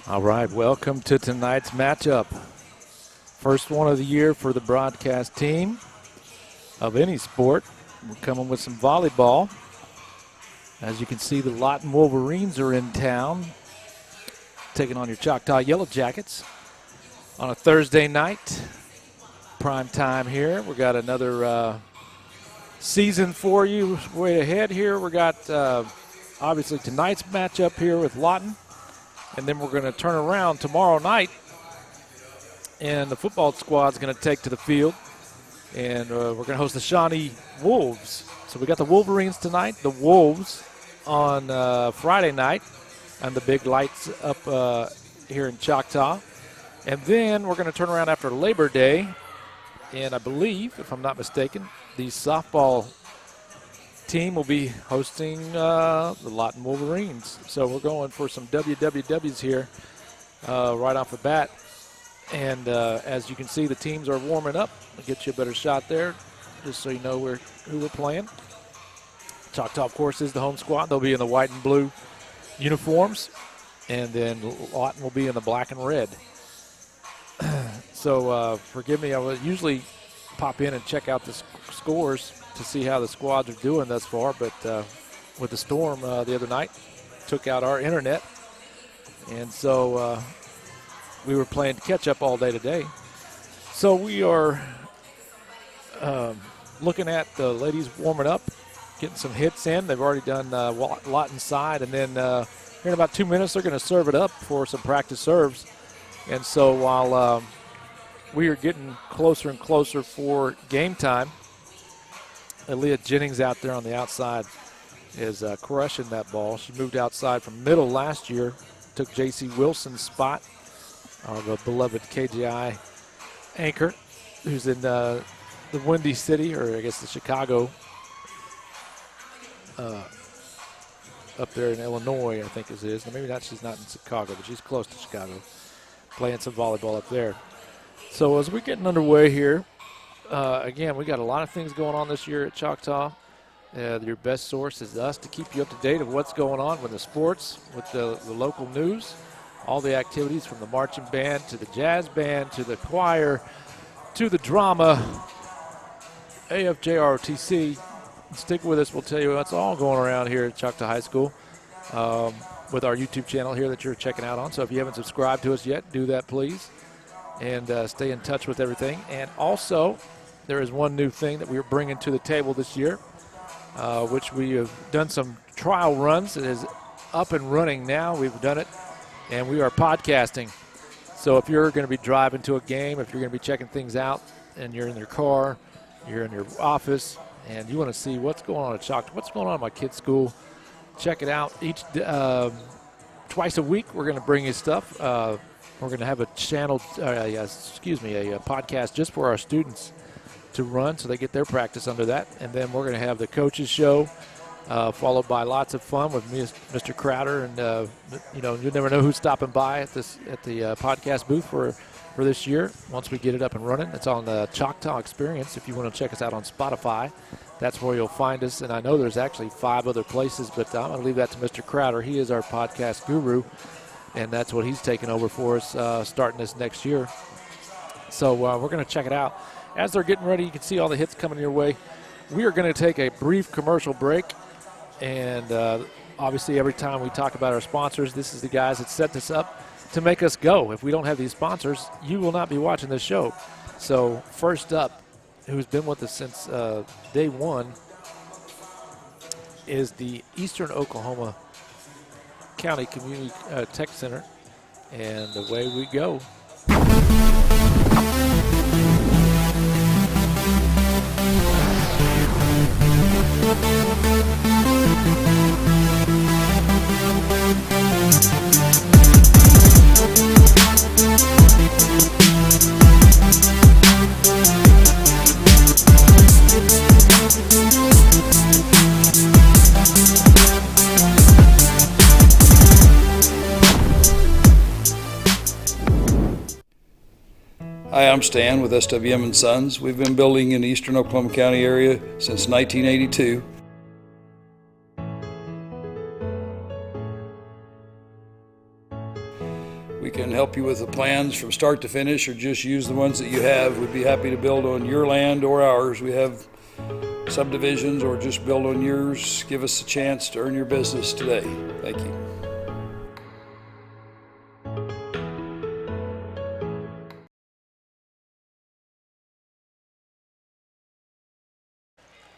All right, welcome to tonight's matchup. First one of the year for the broadcast team of any sport. We're coming with some volleyball. As you can see, the Lawton Wolverines are in town, taking on your Choctaw Yellow Jackets on a Thursday night. Prime time here. We got another season for you way ahead here. We got obviously tonight's matchup here with Lawton. And then we're going to turn around tomorrow night, and the football squad's going to take to the field, and we're going to host the Shawnee Wolves. So we got the Wolverines tonight, the Wolves on Friday night, and the big lights up here in Choctaw. And then we're going to turn around after Labor Day, and I believe, if I'm not mistaken, the softball team will be hosting the Lawton Wolverines. So we're going for some WWWs here right off the bat. And as you can see, the teams are warming up. I'll get you a better shot there just so you know who we're playing. Choctaw, of course, is the home squad. They'll be in the white and blue uniforms. And then Lawton will be in the black and red. So forgive me, I will usually pop in and check out the scores to see how the squads are doing thus far, but with the storm the other night, took out our internet, and so we were playing catch up all day today. So we are looking at the ladies warming up, getting some hits in. They've already done Lawton side, and then here in about 2 minutes they're going to serve it up for some practice serves. And so while we are getting closer and closer for game time, Aaliyah Jennings out there on the outside is crushing that ball. She moved outside from middle last year, took J.C. Wilson's spot, our beloved KGI anchor, who's in the Windy City, or I guess the Chicago, up there in Illinois, I think it is. Maybe not. She's not in Chicago, but she's close to Chicago, playing some volleyball up there. So as we're getting underway here, again, we got a lot of things going on this year at Choctaw. Your best source is us to keep you up to date of what's going on with the sports, with the local news, all the activities from the marching band to the jazz band to the choir to the drama, AFJROTC. Stick with us. We'll tell you what's all going around here at Choctaw High School with our YouTube channel here that you're checking out on. So if you haven't subscribed to us yet, do that, please, and stay in touch with everything. And also, there is one new thing that we are bringing to the table this year, which we have done some trial runs. It is up and running now. We've done it, and we are podcasting. So if you're going to be driving to a game, if you're going to be checking things out, and you're in your car, you're in your office, and you want to see what's going on at Choctaw, what's going on at my kid's school, check it out. Twice a week, we're going to bring you stuff. We're going to have a channel, a podcast just for our students to run, so they get their practice under that. And then we're going to have the coaches show, followed by lots of fun with me, Mr. Crowder, and you never know who's stopping by at the podcast booth for this year. Once we get it up and running, it's on the Choctaw Experience. If you want to check us out on Spotify, that's where you'll find us. And I know there's actually 5 other places, but I'm going to leave that to Mr. Crowder. He is our podcast guru, and that's what he's taking over for us starting this next year. So we're going to check it out. As they're getting ready, you can see all the hits coming your way. We are going to take a brief commercial break, and obviously every time we talk about our sponsors, this is the guys that set this up to make us go. If we don't have these sponsors, you will not be watching this show. So first up, who's been with us since day one, is the Eastern Oklahoma County Community Tech Center, and away we go. Hi, I'm Stan with SWM & Sons. We've been building in the Eastern Oklahoma County area since 1982. can help you with the plans from start to finish, or just use the ones that you have. We'd be happy to build on your land or ours. We have subdivisions, or just build on yours. Give us a chance to earn your business today. Thank you.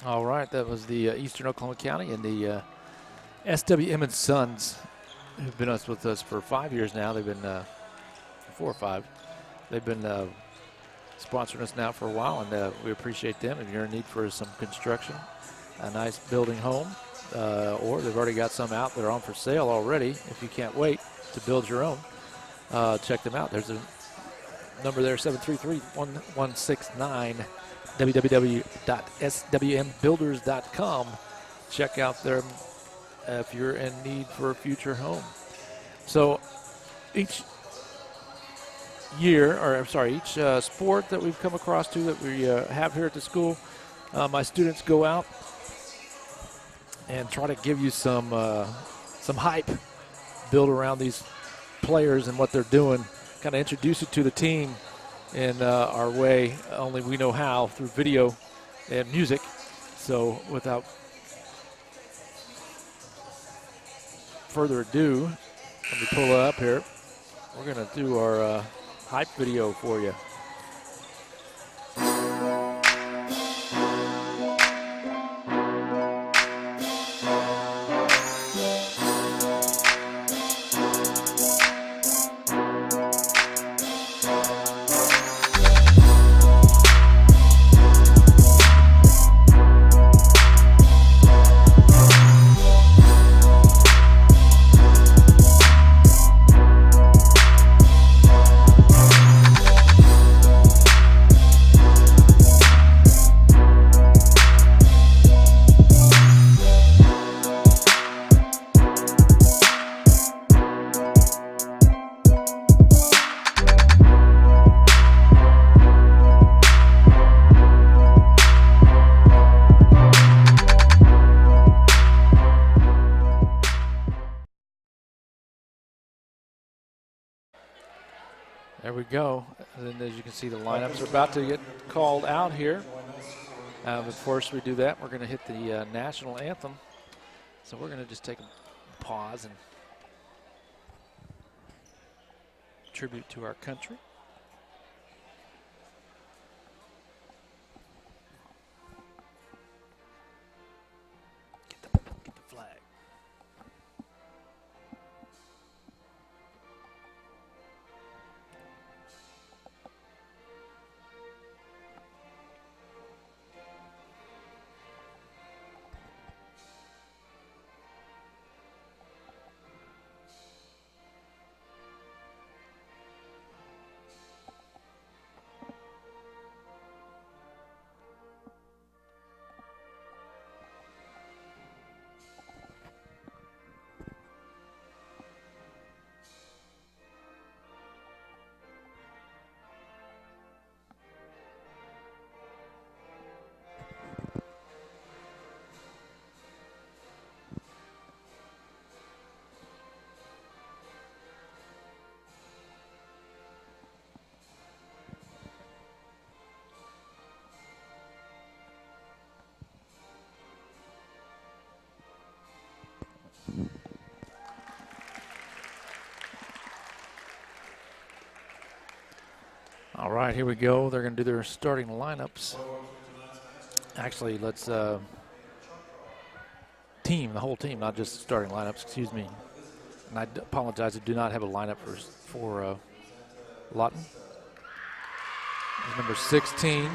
All right, that was the Eastern Oklahoma County and the SWM and Sons, who've been with us for 5 years now. They've been 4 or 5. They've been sponsoring us now for a while, and we appreciate them. If you're in need for some construction, a nice building home, or they've already got some out that are on for sale already. If you can't wait to build your own, check them out. There's a number there, 733-1169. www.swmbuilders.com. Check out them if you're in need for a future home. So each year, or I'm sorry, each sport that we've come across to that we have here at the school, my students go out and try to give you some hype, build around these players and what they're doing, kind of introduce you to the team in our way, only we know how, through video and music. So without further ado, let me pull it up here. We're going to do our hype video for you. There we go. And then, as you can see, the lineups are about to get called out here. But first we do that, we're going to hit the national anthem. So we're going to just take a pause and tribute to our country. Get the flag. All right, here we go. They're going to do their starting lineups. Actually, let's the whole team, not just starting lineups, excuse me. And I apologize, I do not have a lineup for Lawton. Number 16.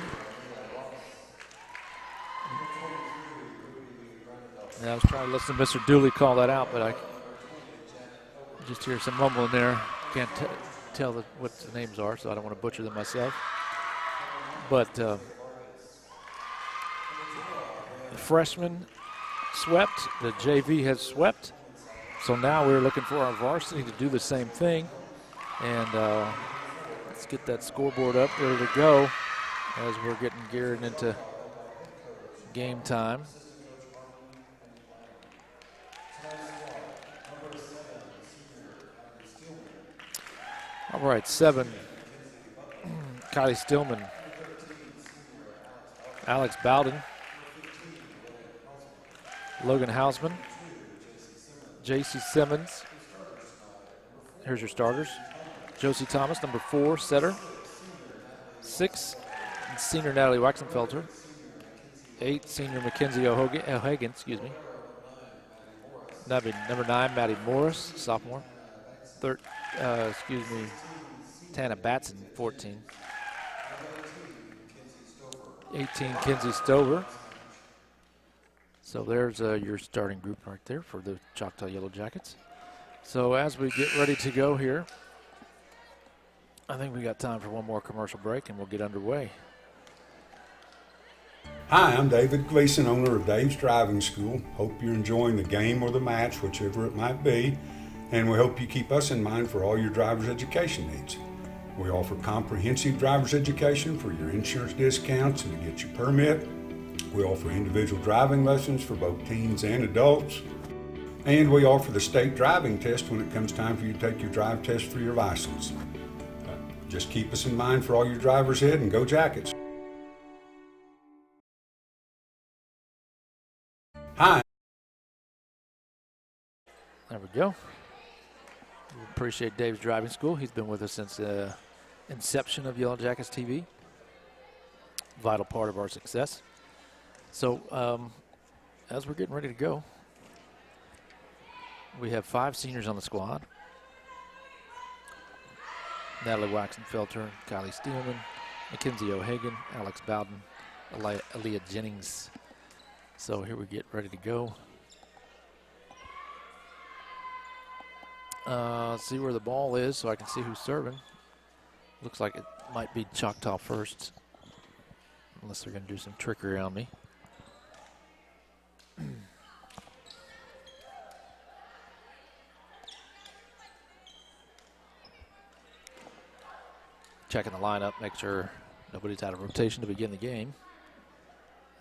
Yeah, I was trying to listen to Mr. Dooley call that out, but I just hear some mumbling there. Can't tell what the names are, so I don't want to butcher them myself. But the freshman swept, the JV has swept. So now we're looking for our varsity to do the same thing. And let's get that scoreboard up, ready to go as we're getting geared into game time. All right, 7. Kylie Stillman. Alex Bowden. Logan Hausman. J.C. Simmons. Here's your starters. Josie Thomas, number 4, setter. 6, senior Natalie Waxenfelter. 8, senior Mackenzie O'Hagan, Number 9, Maddie Morris, sophomore. Tana Batson, 14. 18, Kinsey Stover. So there's your starting group right there for the Choctaw Yellow Jackets. So as we get ready to go here, I think we got time for one more commercial break and we'll get underway. Hi, I'm David Gleason, owner of Dave's Driving School. Hope you're enjoying the game or the match, whichever it might be, and we hope you keep us in mind for all your driver's education needs. We offer comprehensive driver's education for your insurance discounts and to get your permit. We offer individual driving lessons for both teens and adults. And we offer the state driving test when it comes time for you to take your drive test for your license. Just keep us in mind for all your drivers ahead and go Jackets. Hi. There we go. We appreciate Dave's Driving School. He's been with us since the inception of Yellow Jackets TV. Vital part of our success. So as we're getting ready to go, we have 5 seniors on the squad. Natalie Waxenfelter, Kylie Steelman, Mackenzie O'Hagan, Alex Bowden, Aaliyah Jennings. So here we get ready to go. See where the ball is so I can see who's serving. Looks like it might be Choctaw first, unless they're going to do some trickery on me. Checking the lineup, make sure nobody's out of rotation to begin the game.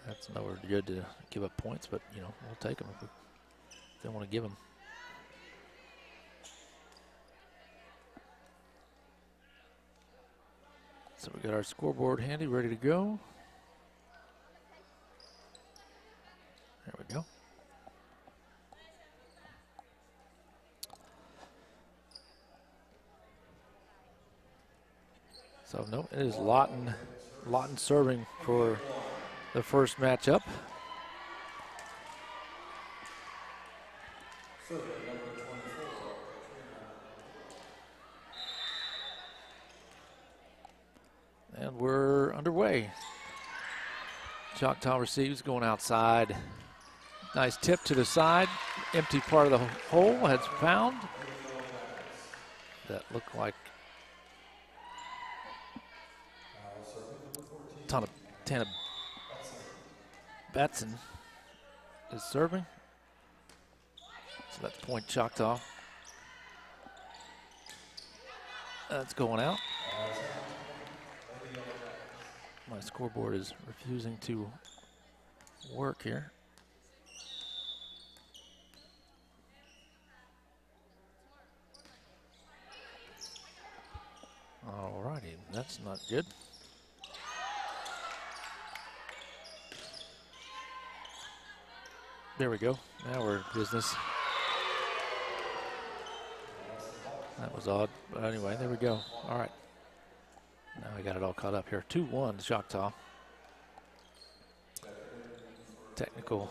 That's nowhere good to give up points, but, you know, we'll take them if we don't want to give them. So we got our scoreboard handy, ready to go. There we go. So, no, it is Lawton serving for the first matchup. And we're underway. Choctaw receives, going outside. Nice tip to the side. Empty part of the hole has found. That looked like Tana Batson is serving. So that's point Choctaw. That's going out. My scoreboard is refusing to work here. All righty, that's not good. There we go. Now we're in business. That was odd, but anyway, there we go. All right. Now I got it all caught up here. 2-1 Choctaw. Technical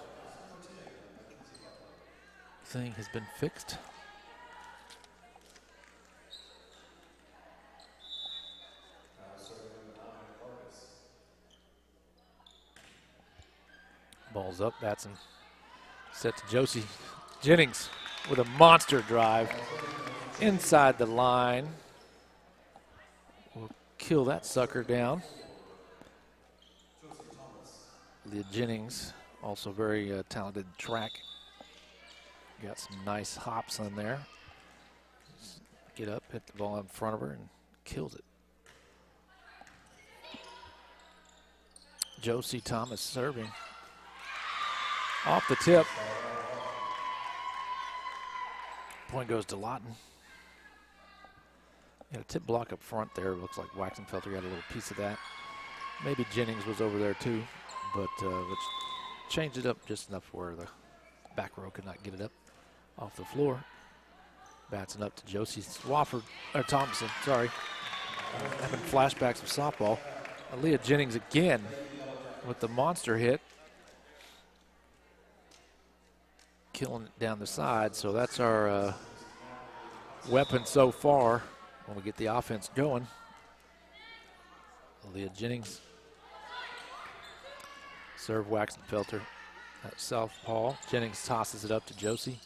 thing has been fixed. Ball's up. Batson set to Josie Jennings with a monster drive inside the line. We'll kill that sucker down. Leah Jennings, also very talented track. Got some nice hops on there. Just get up, hit the ball in front of her, and kills it. Josie Thomas serving. Off the tip. Point goes to Lawton. a tip block up front there. Looks like Waxenfelter got a little piece of that. Maybe Jennings was over there too, but let's change it up just enough where the back row could not get it up off the floor. Batson up to Josie Thompson, sorry. Having flashbacks of softball. Aaliyah Jennings again with the monster hit. Killing it down the side, so that's our weapon so far when we get the offense going. Aaliyah Jennings. Serve Waxenfelter at southpaw. Jennings tosses it up to Josie.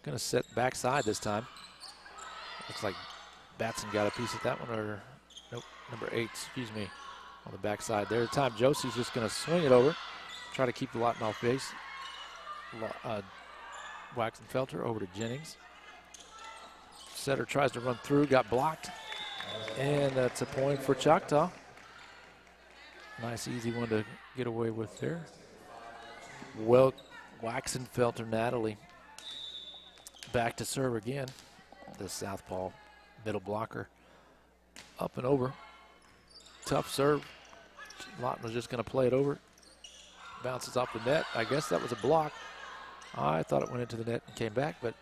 Gonna set backside this time. Looks like Batson got a piece of that one, or nope, number 8, excuse me, on the backside there. The time Josie's just gonna swing it over, try to keep the Lawton off base. Waxenfelter over to Jennings. Setter tries to run through, got blocked, and that's a point for Choctaw. Nice easy one to get away with there. Well, Waxenfelter Natalie back to serve again. The southpaw middle blocker up and over. Tough serve. Lawton was just going to play it over. Bounces off the net. I guess that was a block. I thought it went into the net and came back, but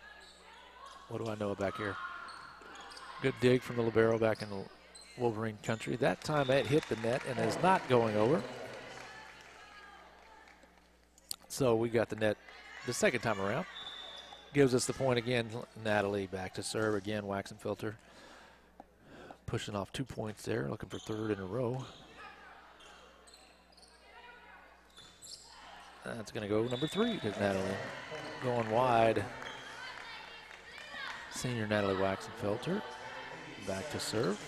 what do I know back here? Good dig from the libero back in the Wolverine country. That time it hit the net and is not going over. So we got the net the second time around. Gives us the point again. Natalie back to serve again. Waxenfelter pushing off 2 points there, looking for third in a row. That's going to go number 3 to Natalie. Going wide. Senior Natalie Waxenfelter back to serve.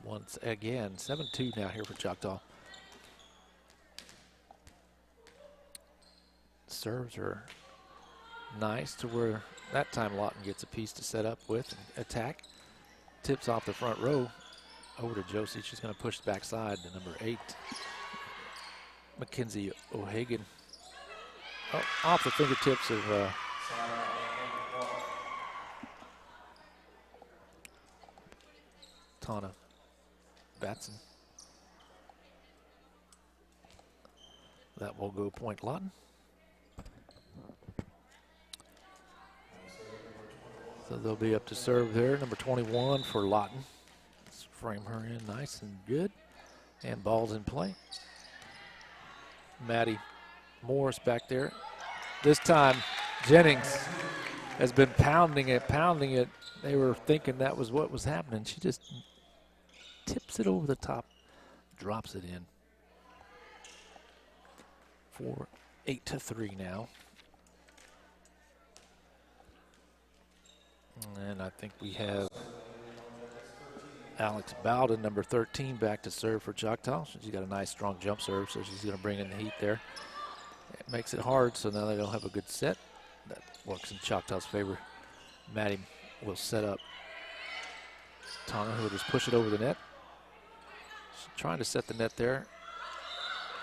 Once again, 7-2 now here for Choctaw. Serves are nice to where that time Lawton gets a piece to set up with and attack. Tips off the front row over to Josie. She's going to push the backside to number 8. Mackenzie O'Hagan. Oh, off the fingertips of Tana Batson. That will go point Lawton. So they'll be up to serve there. Number 21 for Lawton. Let's frame her in nice and good. And ball's in play. Maddie Morris back there. This time Jennings has been pounding it. They were thinking that was what was happening. She just tips it over the top, drops it in. 8-3 now. And I think we have Alex Bowden, number 13, back to serve for Choctaw. She's got a nice, strong jump serve, so she's going to bring in the heat there. It makes it hard, so now they don't have a good set. That works in Choctaw's favor. Maddie will set up Tana, who will just push it over the net. She's trying to set the net there.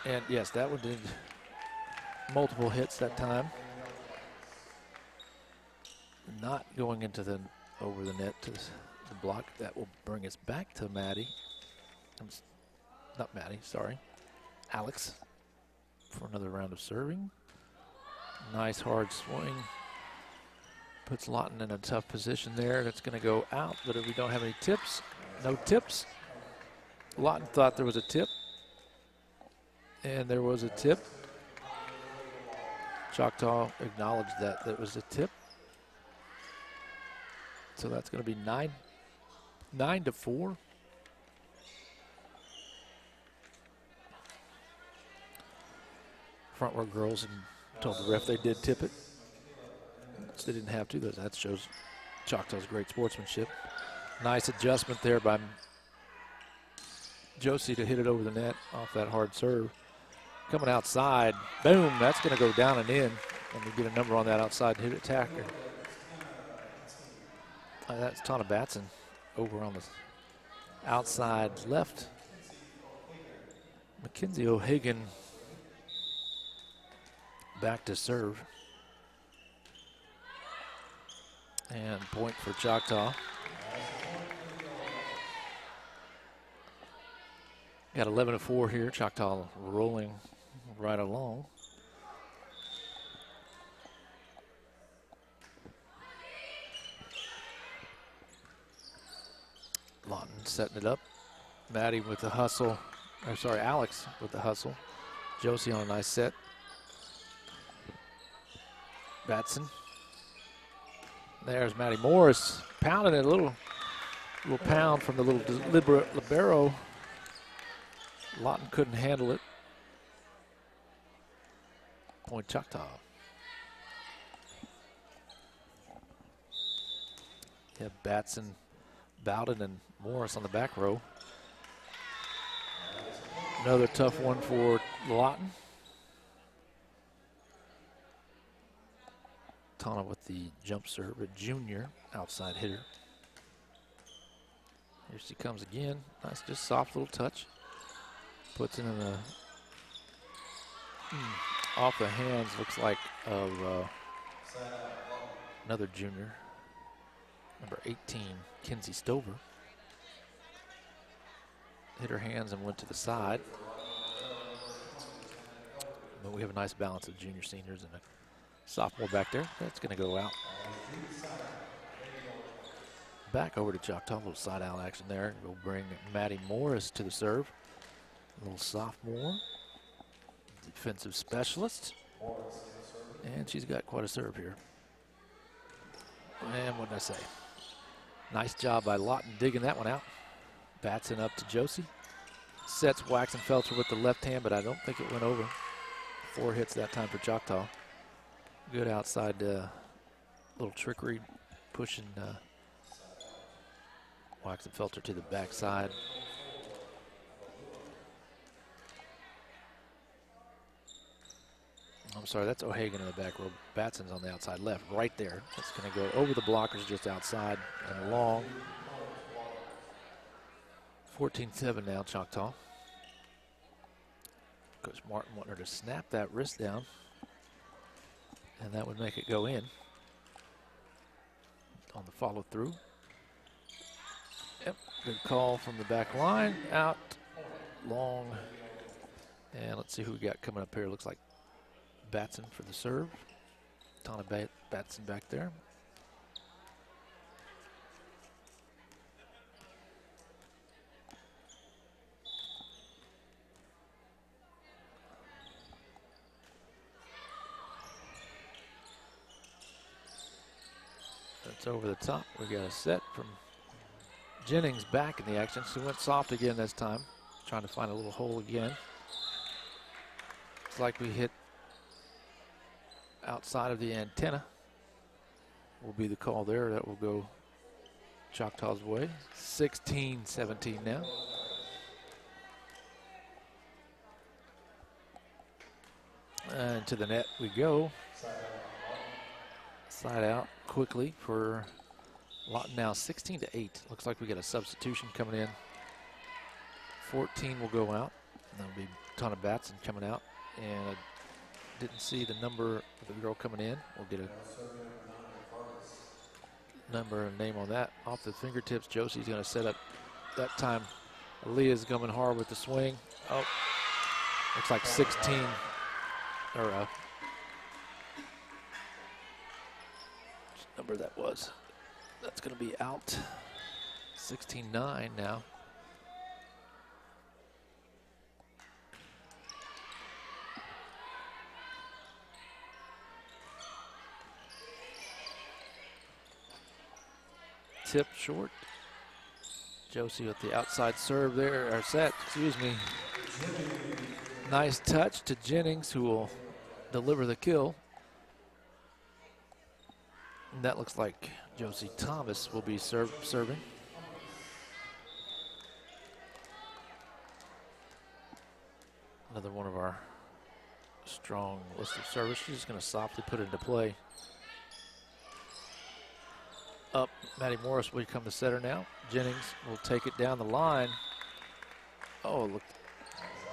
And, yes, that one did multiple hits that time. Not going into the over the net to the block. That will bring us back to Maddie. Not Maddie, sorry. Alex for another round of serving. Nice hard swing. Puts Lawton in a tough position there. That's going to go out, but if we don't have any tips, no tips. Lawton thought there was a tip, and there was a tip. Choctaw acknowledged that there was a tip. So that's going to be 9-4. Front row girls and told the ref they did tip it. So they didn't have to. That shows Choctaw's great sportsmanship. Nice adjustment there by Josie to hit it over the net off that hard serve. Coming outside, boom, that's going to go down and in. And we get a number on that outside hit attacker. That's Tana Batson over on the outside left. Mackenzie O'Hagan back to serve. And point for Choctaw. Got 11-4 here. Choctaw rolling right along. Lawton setting it up. Maddie with the hustle. Or sorry, Alex with the hustle. Josie on a nice set. Batson. There's Maddie Morris pounding it, a little pound from the little libero. Lawton couldn't handle it. Point Choctaw. Yeah, Batson, Bowden, and Morris on the back row. Another tough one for Lawton. Tana with the jump serve, a junior outside hitter. Here she comes again. Nice, just soft little touch. Puts it in a off the hands, looks like, of another junior, number 18, Kinsey Stover. Hit her hands and went to the side. But we have a nice balance of junior, seniors, and a sophomore back there. That's going to go out. Back over to Choctaw, a little side out action there. We'll bring Maddie Morris to the serve. A little sophomore, defensive specialist. And she's got quite a serve here. And what did I say? Nice job by Lawton digging that one out. Batson up to Josie. Sets Waxenfelter with the left hand, but I don't think it went over. 4 hits that time for Choctaw. Good outside little trickery, pushing Waxenfelter to the backside. I'm sorry, that's O'Hagan in the back row. Batson's on the outside left, right there. It's going to go over the blockers just outside and long. 14-7 now, Choctaw. Coach Martin wanting her to snap that wrist down, and that would make it go in on the follow through. Yep, good call from the back line, out, long. And let's see who we got coming up here. Looks like Batson for the serve. Tana Batson back there. That's over the top. We got a set from Jennings back in the action. She went soft again this time, trying to find a little hole again. Looks like we hit outside of the antenna. Will be the call there. That will go Choctaw's way. 16-17 now. And to the net we go. Side out quickly for Lawton now, 16-8. Looks like we got a substitution coming in. 14 will go out. That'll be Tana Batson coming out. And I didn't see the number of the girl coming in. We'll get a number and name on that. Off the fingertips, Josie's going to set up that time. Aaliyah's coming hard with the swing. Oh, looks like 16, or which number that was. That's going to be out. 16-9 now. Tip short. Josie with the outside serve there, or set, excuse me. Nice touch to Jennings, who will deliver the kill. And that looks like Josie Thomas will be serving. Another one of our strong list of servers. She's just going to softly put it into play. Up, Maddie Morris will become the setter now. Jennings will take it down the line. Oh, look,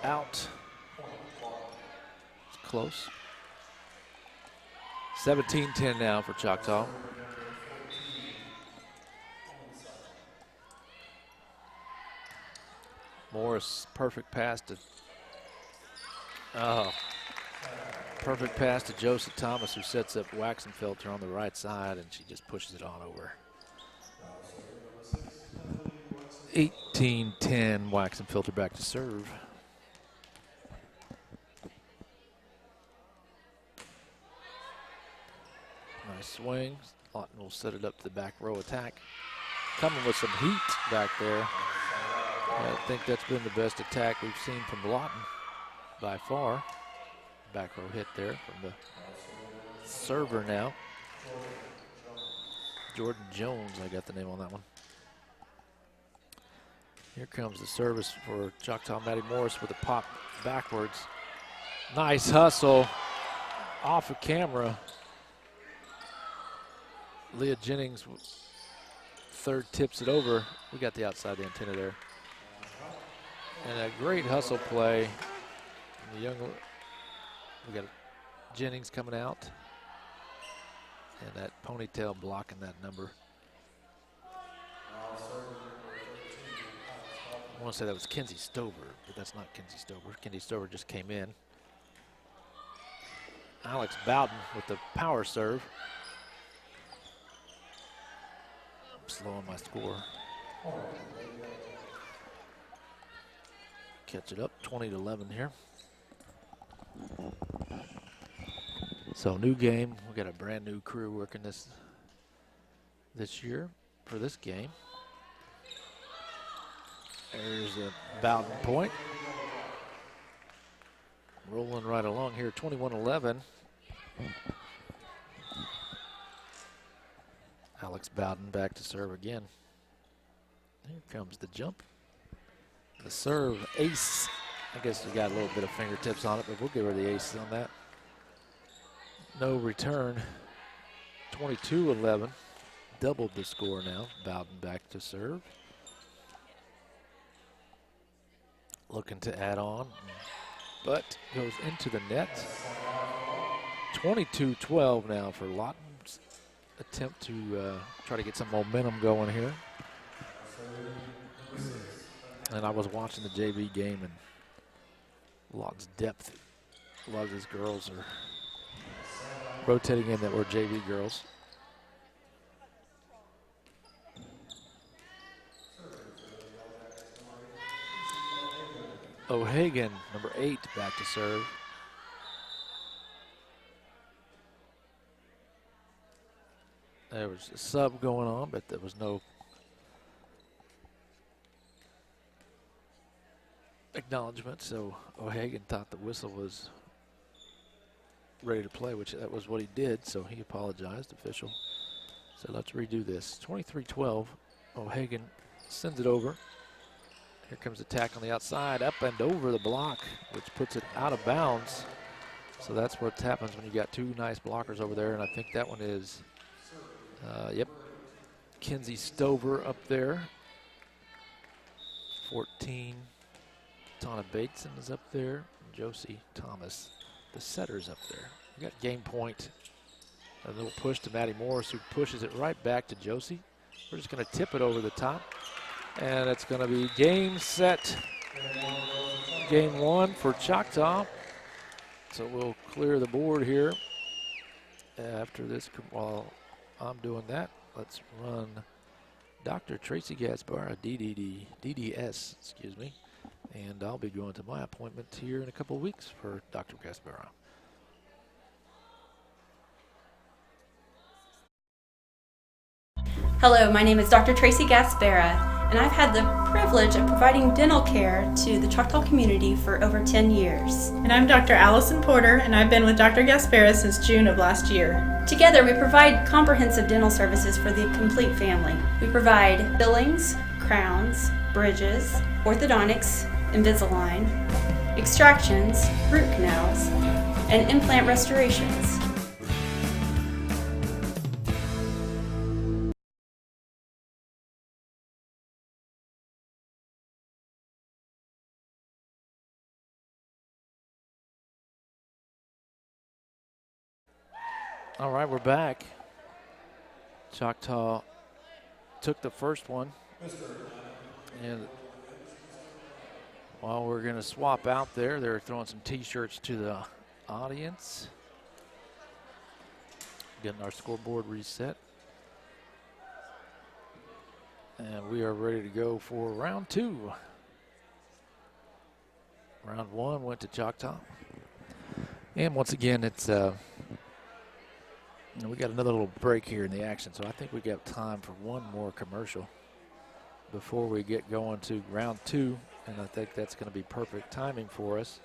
out. It's close. 17-10 now for Choctaw. Morris, perfect pass to perfect pass to Josie Thomas, who sets up Waxenfelter on the right side, and she just pushes it on over. 18-10, Waxenfelter back to serve. Nice swing. Lawton will set it up to the back row attack. Coming with some heat back there. I think that's been the best attack we've seen from Lawton by far. Back row hit there from the server now. Jordan Jones, I got the name on that one. Here comes the service for Choctaw. Maddie Morris with a pop backwards. Nice hustle off of camera. Leah Jennings, third, tips it over. We got the outside antenna there. And a great hustle play. And we got Jennings coming out. And that ponytail blocking that number. I want to say that was Kenzie Stover, but that's not Kenzie Stover. Kenzie Stover just came in. Alex Bowden with the power serve. I'm slowing my score. Catch it up, 20-11 here. So new game. We got a brand new crew working this year for this game. There's a Bowden point. Rolling right along here, 21-11. Alex Bowden back to serve again. Here comes the jump. The serve, ace. I guess we got a little bit of fingertips on it, but we'll give her the ace on that. No return. 22-11. Doubled the score now. Bowden back to serve. Looking to add on, but goes into the net. 22-12 now for Lawton's attempt to try to get some momentum going here. And I was watching the JV game, and Lawton's depth. A lot of these girls are rotating in that were JV girls. O'Hagan, number 8, back to serve. There was a sub going on, but there was no acknowledgement, so O'Hagan thought the whistle was ready to play, which that was what he did, so he apologized, official. So let's redo this. 23-12, O'Hagan sends it over. Here comes the attack on the outside, up and over the block, which puts it out of bounds. So that's what happens when you got two nice blockers over there, and I think that one is, Kenzie Stover up there. 14, Tana Bateson is up there. Josie Thomas, the setter's up there. We got game point. A little push to Maddie Morris, who pushes it right back to Josie. We're just going to tip it over the top. And it's going to be game, set, game 1 for Choctaw. So we'll clear the board here. After this, while I'm doing that, let's run Dr. Tracy Gaspara, DDS, excuse me. And I'll be going to my appointment here in a couple of weeks for Dr. Gaspara. Hello, my name is Dr. Tracy Gaspara, and I've had the privilege of providing dental care to the Choctaw community for over 10 years. And I'm Dr. Allison Porter, and I've been with Dr. Gaspara since June of last year. Together, we provide comprehensive dental services for the complete family. We provide fillings, crowns, bridges, orthodontics, Invisalign, extractions, root canals, and implant restorations. All right, we're back. Choctaw took the first one. And Well, we're going to swap out there. They're throwing some T-shirts to the audience. Getting our scoreboard reset. And we are ready to go for round 2. Round 1 went to Choctaw. And once again, it's we got another little break here in the action, so I think we got time for one more commercial before we get going to round 2, and I think that's going to be perfect timing for us.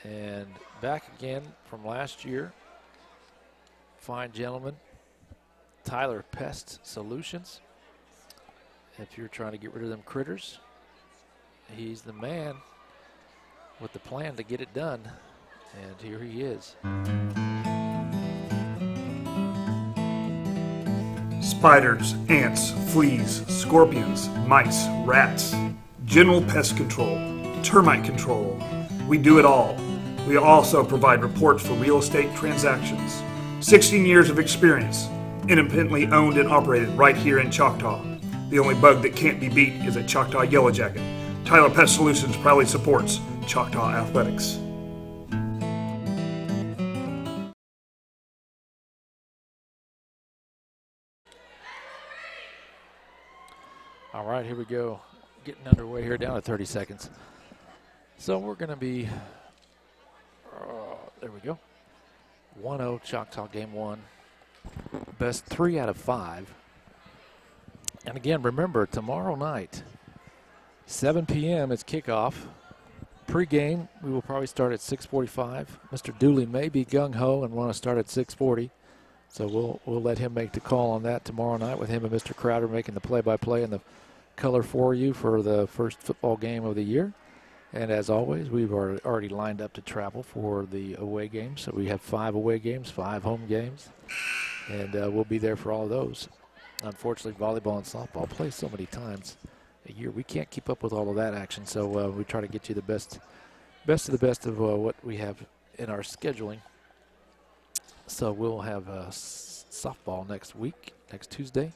And back again from last year, fine gentleman, Tyler Pest Solutions. If you're trying to get rid of them critters, he's the man with the plan to get it done, and here he is. Spiders, ants, fleas, scorpions, mice, rats, general pest control, termite control. We do it all. We also provide reports for real estate transactions. 16 years of experience, independently owned and operated right here in Choctaw. The only bug that can't be beat is a Choctaw Yellow Jacket. Tyler Pest Solutions proudly supports Choctaw Athletics. All right, here we go. Getting underway here, down to 30 seconds. So we're going to be, there we go. 1-0 Choctaw game 1. Best 3 out of 5. And again, remember, tomorrow night, 7 p.m. is kickoff. Pre-game, we will probably start at 6:45. Mr. Dooley may be gung-ho and want to start at 6:40. So we'll let him make the call on that tomorrow night with him and Mr. Crowder making the play-by-play and the color for you for the first football game of the year. And as always, we've already lined up to travel for the away games. So we have 5 away games, 5 home games, and we'll be there for all of those. Unfortunately, volleyball and softball play so many times a year. We can't keep up with all of that action, so we try to get you the best of the best of what we have in our scheduling. So we'll have softball next week, next Tuesday.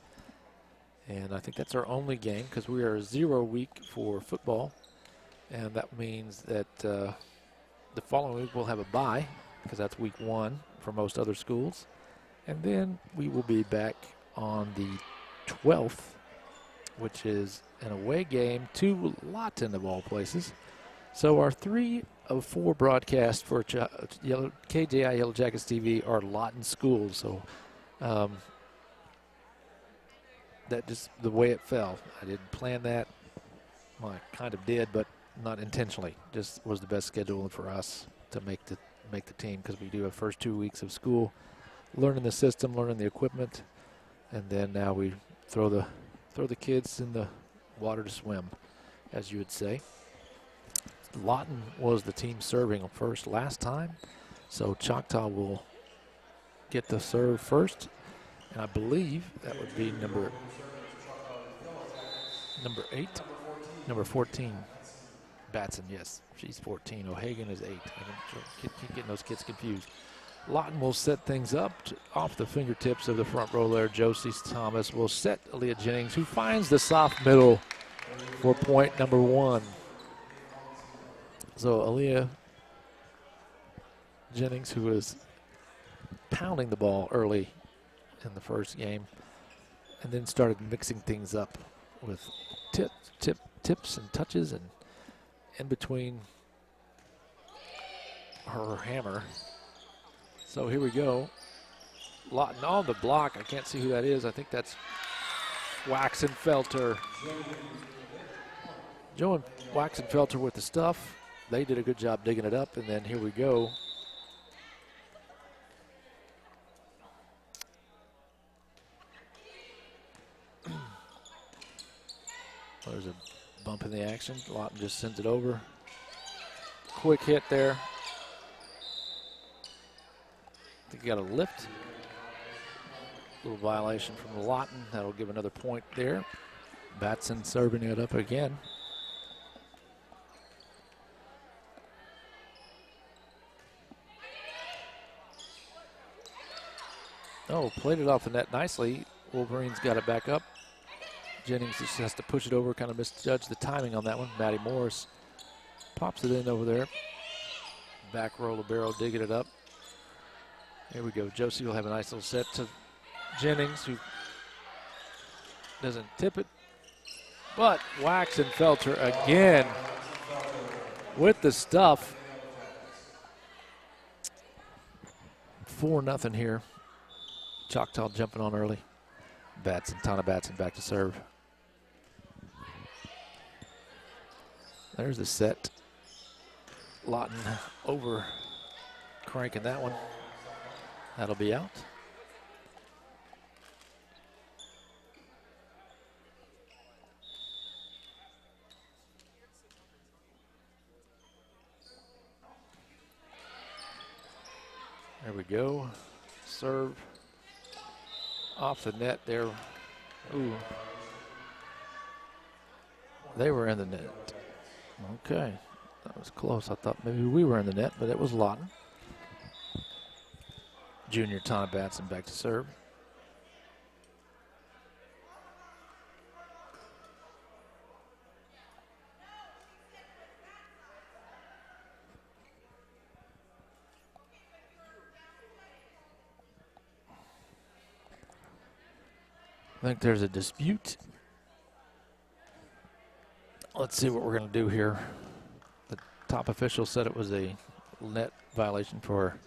And I think that's our only game because we are 0 week for football. And that means that the following week we'll have a bye because that's week 1 for most other schools. And then we will be back on the 12th, which is an away game to Lawton of all places. So our 3 of 4 broadcasts for KJI Yellow Jackets TV are Lawton schools. So that just the way it fell. I didn't plan that. Well, I kind of did, but not intentionally. Just was the best schedule for us to make the team because we do have first 2 weeks of school, learning the system, learning the equipment, and then now we throw the kids in the water to swim, as you would say. Lawton was the team serving first last time, so Choctaw will get the serve first, and I believe that would be number 8, number 14. Batson, yes, she's 14. O'Hagan is 8. I keep getting those kids confused. Lawton will set things up off the fingertips of the front row there. Josie Thomas will set Aaliyah Jennings, who finds the soft middle for point number 1. So Aaliyah Jennings, who was pounding the ball early in the first game, and then started mixing things up with tips and touches and in between her hammer. So here we go. Lawton on the block. I can't see who that is. I think that's Waxenfelter. Joe and Waxenfelter with the stuff. They did a good job digging it up, and then here we go. There's a bump in the action. Lawton just sends it over. Quick hit there. I think he got a lift. Little violation from Lawton. That'll give another point there. Batson serving it up again. Oh, played it off the net nicely. Wolverines got it back up. Jennings just has to push it over, kind of misjudged the timing on that one. Maddie Morris pops it in over there. Back roll the barrel, digging it up. Here we go. Josie will have a nice little set to Jennings, who doesn't tip it. But Waxenfelter again with the stuff. 4-0 here. Choctaw jumping on early. Tana Batson back to serve. There's the set. Lawton over cranking that one. That'll be out. There we go. Serve off the net there. Ooh. They were in the net. Okay. That was close. I thought maybe we were in the net, but it was Lawton. Junior Tana Batson back to serve. I think there's a dispute. Let's see what we're going to do here. The top official said it was a net violation for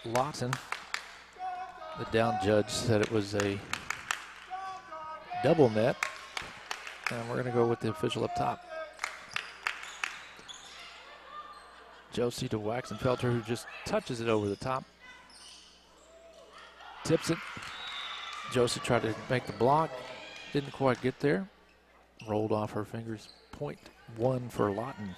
Lawton. The down judge said it was a double net. And we're going to go with the official up top. Josie to Waxenfelter, who just touches it over the top. Tips it. Josie tried to make the block. Didn't quite get there. Rolled off her fingers. .1 for Lawton.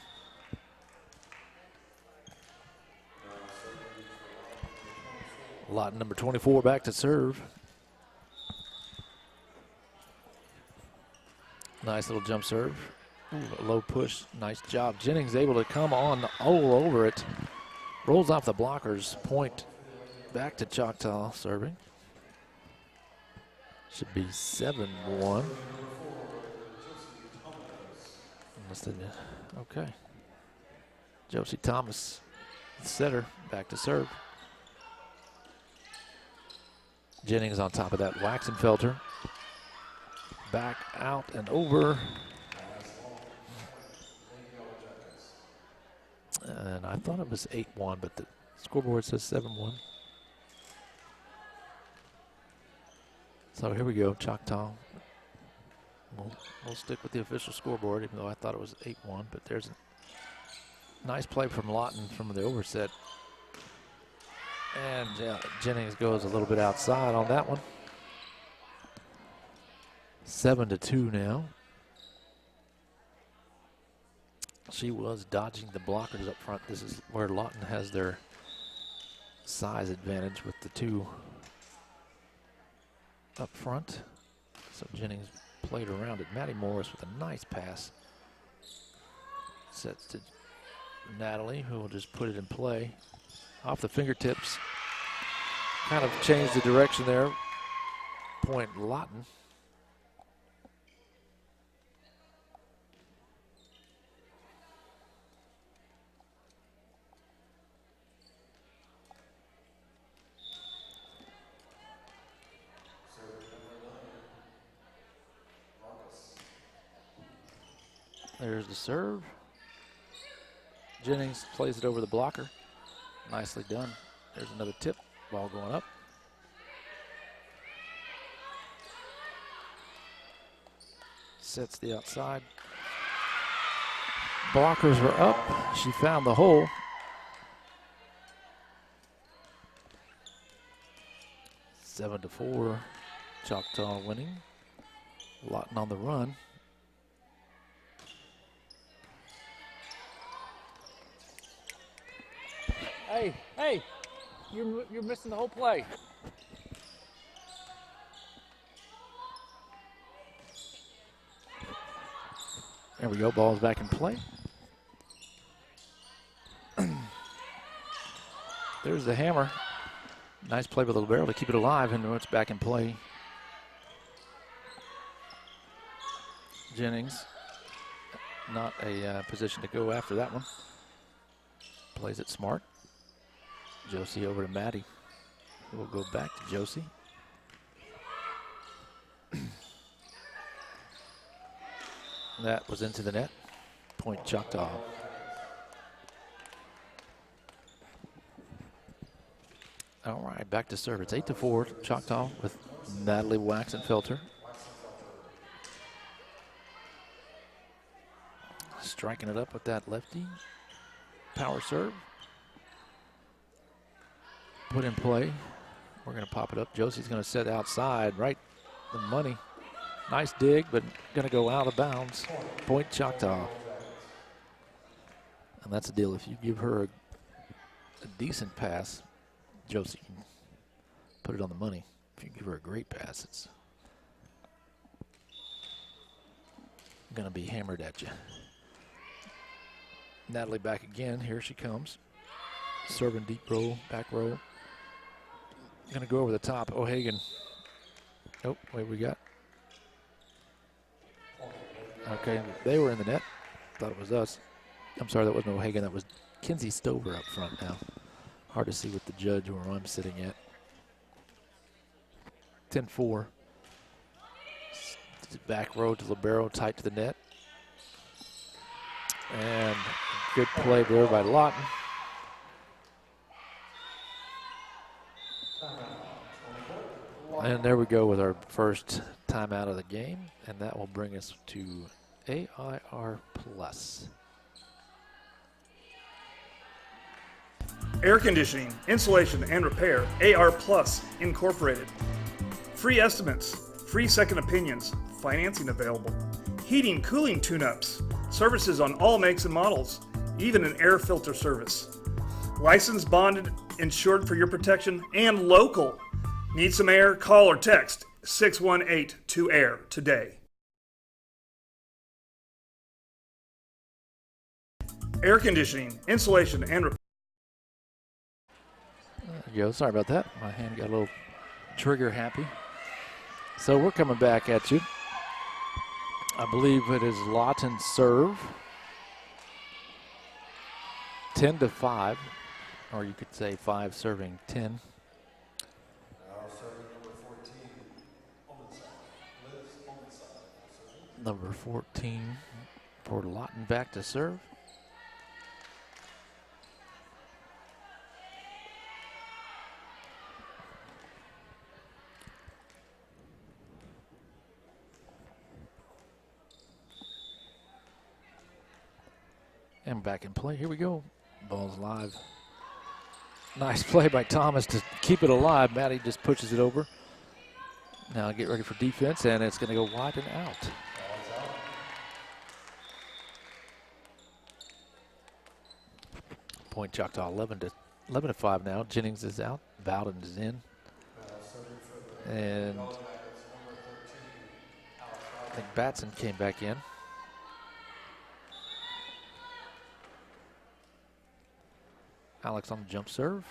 Lawton number 24 back to serve. Nice little jump serve. Ooh, a low push. Nice job. Jennings able to come on all over it. Rolls off the blockers. Point back to Choctaw serving. Should be 7-1. Okay. Josie Thomas, setter, back to serve. Jennings on top of that. Waxenfelter. Back out and over. And I thought it was 8-1, but the scoreboard says 7-1. So here we go, Choctaw. We'll stick with the official scoreboard, even though I thought it was 8-1. But there's a nice play from Lawton from the overset. And Jennings goes a little bit outside on that one. 7-2 now. She was dodging the blockers up front. This is where Lawton has their size advantage with the two up front. So Jennings played around it. Maddie Morris with a nice pass. Sets to Natalie, who will just put it in play. Off the fingertips. Kind of changed the direction there. Point Lawton. There's the serve. Jennings plays it over the blocker. Nicely done. There's another tip. Ball going up. Sets the outside. Blockers were up. She found the hole. Seven to 4. Choctaw winning. Lawton on the run. Hey, you're missing the whole play. There we go, ball's back in play. There's the hammer. Nice play with the libero to keep it alive, and it's back in play. not a position to go after that one. Plays it smart. Josie over to Maddie. We'll go back to Josie. That was into the net. Point Choctaw. All right, back to serve. It's 8-4 Choctaw with Natalie Waxenfelter. Striking it up with that lefty. Power serve. Put in play. We're going to pop it up. Josie's going to set outside, right the money. Nice dig, but going to go out of bounds. Point Choctaw. And that's the deal. If you give her a decent pass, Josie can put it on the money. If you give her a great pass, it's going to be hammered at you. Natalie back again. Here she comes. Serving deep row, back row. Going to go over the top. O'Hagan. Oh, wait, we got. Okay, they were in the net. Thought it was us. I'm sorry, that wasn't O'Hagan. That was Kinsey Stover up front now. Hard to see with the judge where I'm sitting at. 10-4. Back row to libero, tight to the net. And good play there by Lawton. And there we go with our first timeout of the game, and that will bring us to AIR Plus. Air conditioning, insulation, and repair, AR Plus Incorporated. Free estimates, free second opinions, financing available. Heating, cooling tune-ups, services on all makes and models, even an air filter service. Licensed, bonded, insured for your protection, and local. Need some air? Call or text 618-2AIR today. Air conditioning, insulation, and repair. There you go. Sorry about that. My hand got a little trigger happy. So we're coming back at you. I believe it is Lawton serve. 10-5, or you could say 5 serving 10. Number 14 for Lawton back to serve. And back in play. Here we go. Ball's live. Nice play by Thomas to keep it alive. Maddie just pushes it over. Now get ready for defense, and it's going to go wide and out. Point Choctaw 11-5 now. Jennings is out. Bowden is in. And I think Batson came back in. Alex on the jump serve.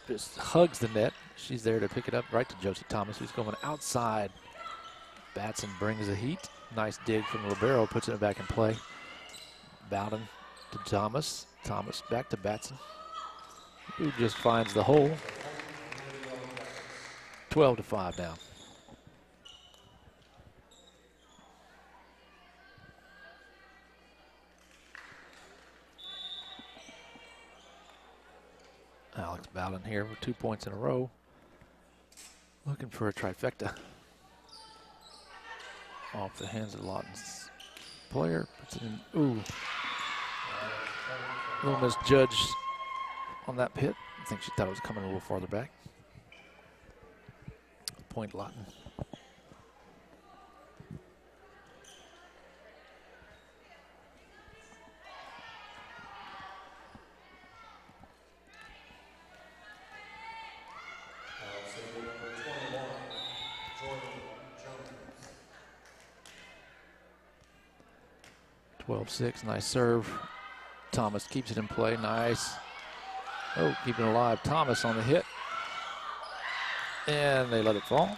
Just hugs the net. She's there to pick it up right to Josie Thomas, who's going outside. Batson brings the heat. Nice dig from the libero, puts it back in play. Bowden to Thomas. Thomas back to Batson, who just finds the hole. 12-5 now. Alex Bowden here with 2 points in a row. Looking for a trifecta. Off the hands of Lawton's player. Puts it in. Ooh. A little misjudged on that pit. I think she thought it was coming a little farther back. Point Lawton. .12-6, nice serve. Thomas keeps it in play, nice. Oh, keeping it alive. Thomas on the hit. And they let it fall.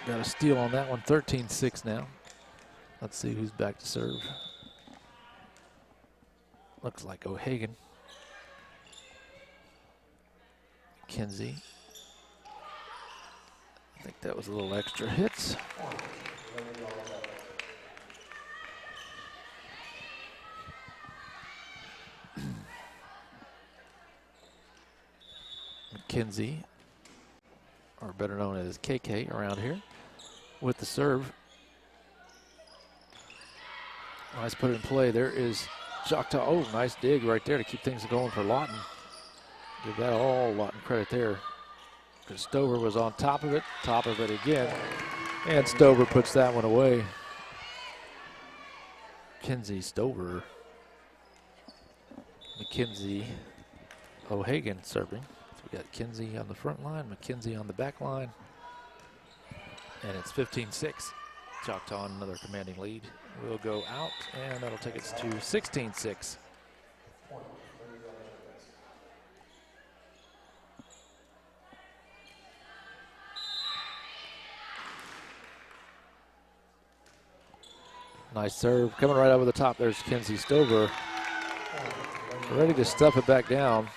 Got a steal on that one, 13-6 now. Let's see who's back to serve. Looks like O'Hagan. Kinsey. I think that was a little extra hits. McKenzie, or better known as KK around here, with the serve. Nice put it in play. There is Choctaw. Oh, nice dig right there to keep things going for Lawton. Give that all Lawton credit there. Because Stover was on top of it again. And Stover puts that one away. Kinsey, Stover. McKenzie, O'Hagan serving. So we got Kinsey on the front line, McKenzie on the back line. And it's 15-6. Choctaw on another commanding lead. Will go out, and that'll take us to 16-6. Nice serve. Coming right over the top, there's Kinsey Stover. Ready to stuff it back down.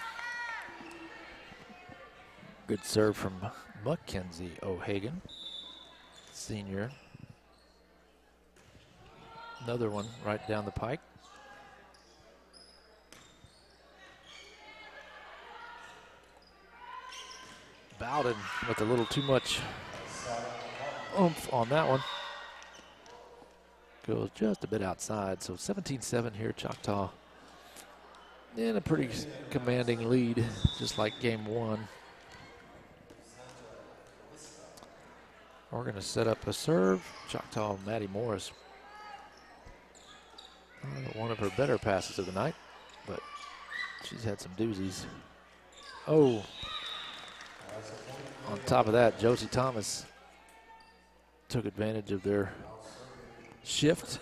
Good serve from Mackenzie O'Hagan, senior. Another one right down the pike. Bowden with a little too much oomph on that one. Goes just a bit outside, so 17-7 here, Choctaw. In a pretty commanding lead, just like game one. We're gonna set up a serve. Choctaw, Maddie Morris. One of her better passes of the night, but she's had some doozies. Oh, on top of that, Josie Thomas took advantage of their shift,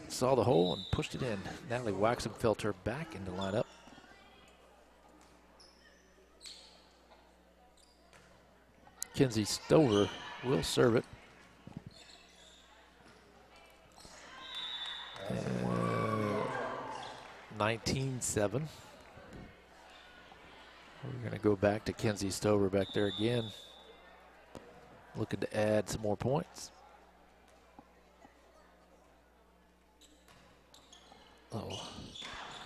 saw the hole and pushed it in. Natalie Waxenfelter back into lineup. Kinsey Stover will serve it. 19-7. We're going to go back to Kinsey Stover back there again. Looking to add some more points. Oh,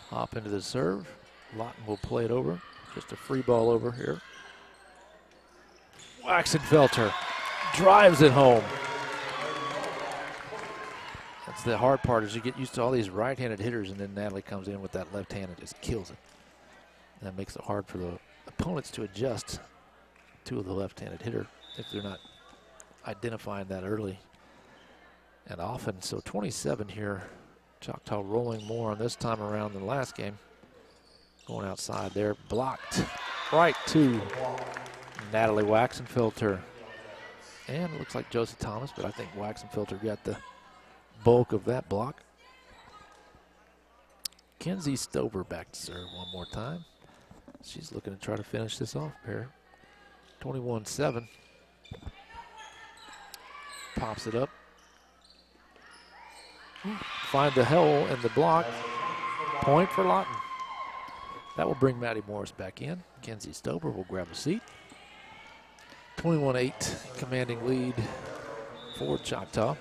hop into the serve. Lawton will play it over. Just a free ball over here. Waxenfelter drives it home. That's the hard part, is you get used to all these right-handed hitters, and then Natalie comes in with that left hand and just kills it. That makes it hard for the opponents to adjust to the left-handed hitter if they're not identifying that early and often. So 27 here. Choctaw rolling more on this time around than last game. Going outside there, blocked right to Natalie Waxenfelter. And it looks like Josie Thomas, but I think Waxenfelter got the bulk of that block. Kinsey Stover back to serve one more time. She's looking to try to finish this off here. 21-7. Pops it up. Find the hole in the block. Point for Lawton. That will bring Maddie Morris back in. Kinsey Stover will grab a seat. 21-8, commanding lead for Choctaw.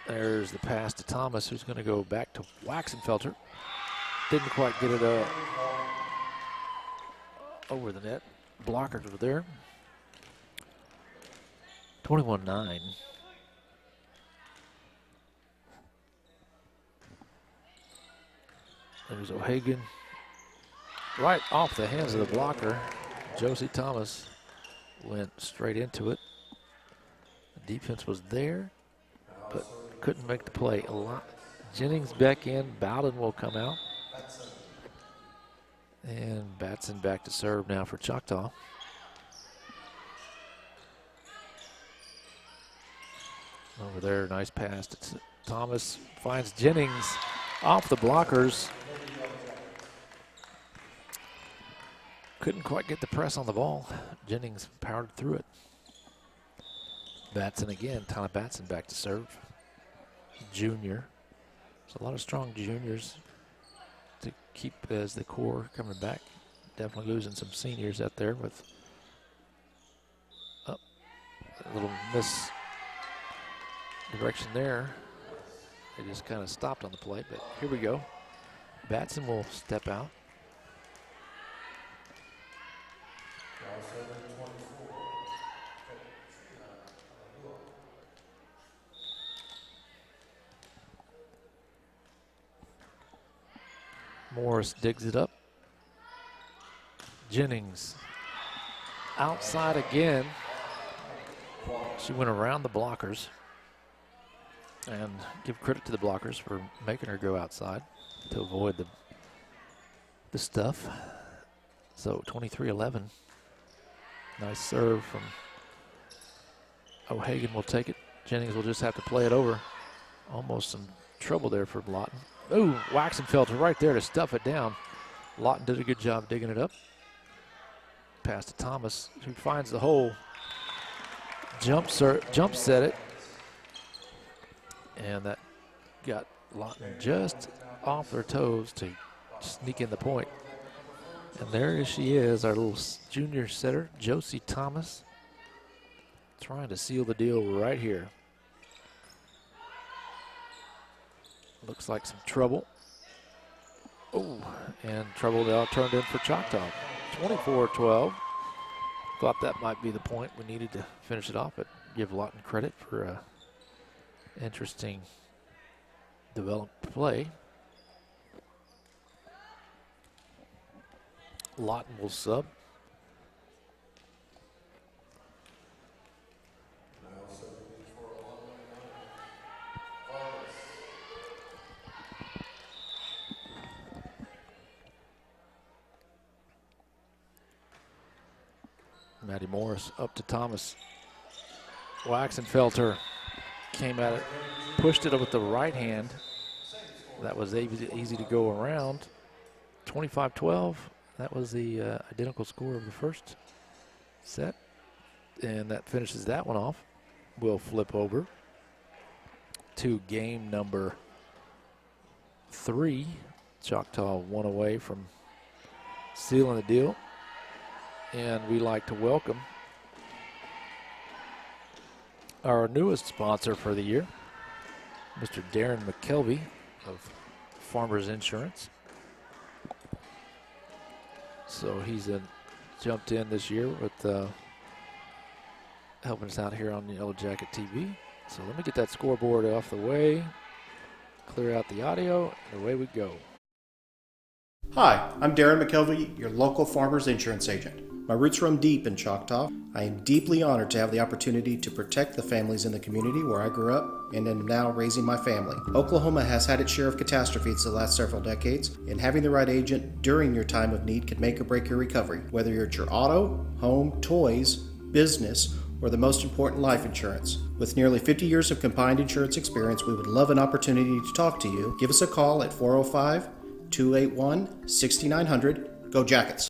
There's the pass to Thomas, who's going to go back to Waxenfelter. Didn't quite get it over the net. Blockers were there. 21-9. There's O'Hagan. Right off the hands of the blocker. Josie Thomas went straight into it. The defense was there, but couldn't make the play. A lot. Jennings back in. Bowden will come out. And Batson back to serve now for Choctaw. Over there, nice pass to Thomas. Finds Jennings off the blockers. Couldn't quite get the press on the ball. Jennings powered through it. Batson again. Tyler Batson back to serve. Junior. There's a lot of strong juniors to keep as the core coming back. Definitely losing some seniors out there with a little misdirection there. They just kind of stopped on the play, but here we go. Batson will step out. Morris digs it up. Jennings outside again. She went around the blockers, and give credit to the blockers for making her go outside to avoid the stuff. So 23-11. Nice serve from O'Hagan will take it. Jennings will just have to play it over. Almost some trouble there for Lawton. Ooh, Waxenfelter right there to stuff it down. Lawton did a good job digging it up. Pass to Thomas, who finds the hole. Jump set it. And that got Lawton just off their toes to sneak in the point. And there she is, our little junior setter, Josie Thomas, trying to seal the deal right here. Looks like some trouble. Oh, and trouble now turned in for Choctaw. 24-12. Thought that might be the point. We needed to finish it off, but give Lawton credit for a interesting developed play. Lawton will sub. Maddie Morris up to Thomas. Waxenfelter came at it, pushed it with the right hand. That was easy to go around. 25-12. That was the identical score of the first set. And that finishes that one off. We'll flip over to game number 3. Choctaw one away from sealing the deal. And we like to welcome our newest sponsor for the year, Mr. Darren McKelvey of Farmers Insurance. So he's jumped in this year with helping us out here on the Yellow Jacket TV. So let me get that scoreboard off the way, clear out the audio, and away we go. Hi, I'm Darren McKelvey, your local Farmers Insurance agent. My roots run deep in Choctaw. I am deeply honored to have the opportunity to protect the families in the community where I grew up and am now raising my family. Oklahoma has had its share of catastrophes the last several decades, and having the right agent during your time of need can make or break your recovery, whether you're at your auto, home, toys, business, or the most important, life insurance. With nearly 50 years of combined insurance experience, we would love an opportunity to talk to you. Give us a call at 405-281-6900. Go Jackets!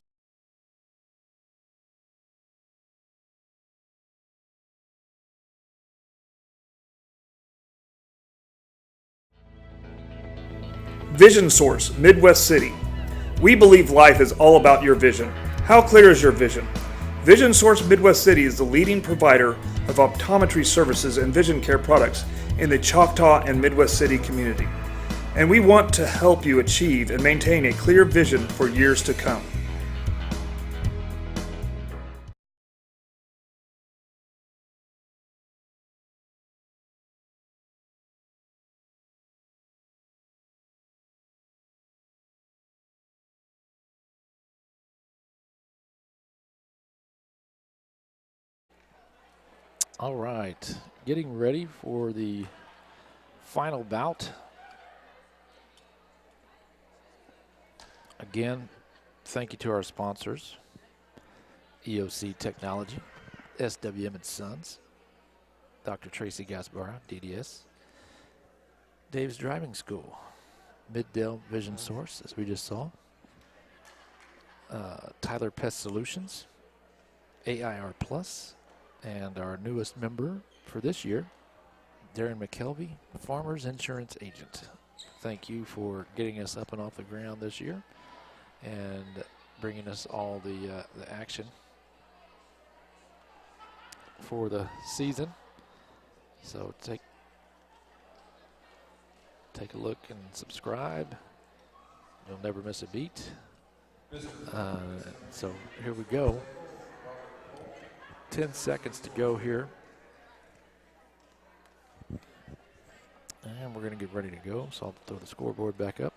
Vision Source, Midwest City. We believe life is all about your vision. How clear is your vision? Vision Source Midwest City is the leading provider of optometry services and vision care products in the Choctaw and Midwest City community. And we want to help you achieve and maintain a clear vision for years to come. All right, getting ready for the final bout. Again, thank you to our sponsors, EOC Technology, SWM & Sons, Dr. Tracy Gaspara, DDS, Dave's Driving School, Middale Vision Source, as we just saw, Tyler Pest Solutions, AIR Plus, and our newest member for this year, Darren McKelvey, Farmers Insurance Agent. Thank you for getting us up and off the ground this year and bringing us all the action for the season. So take a look and subscribe. You'll never miss a beat. So here we go. 10 seconds to go here. And we're going to get ready to go. So I'll throw the scoreboard back up.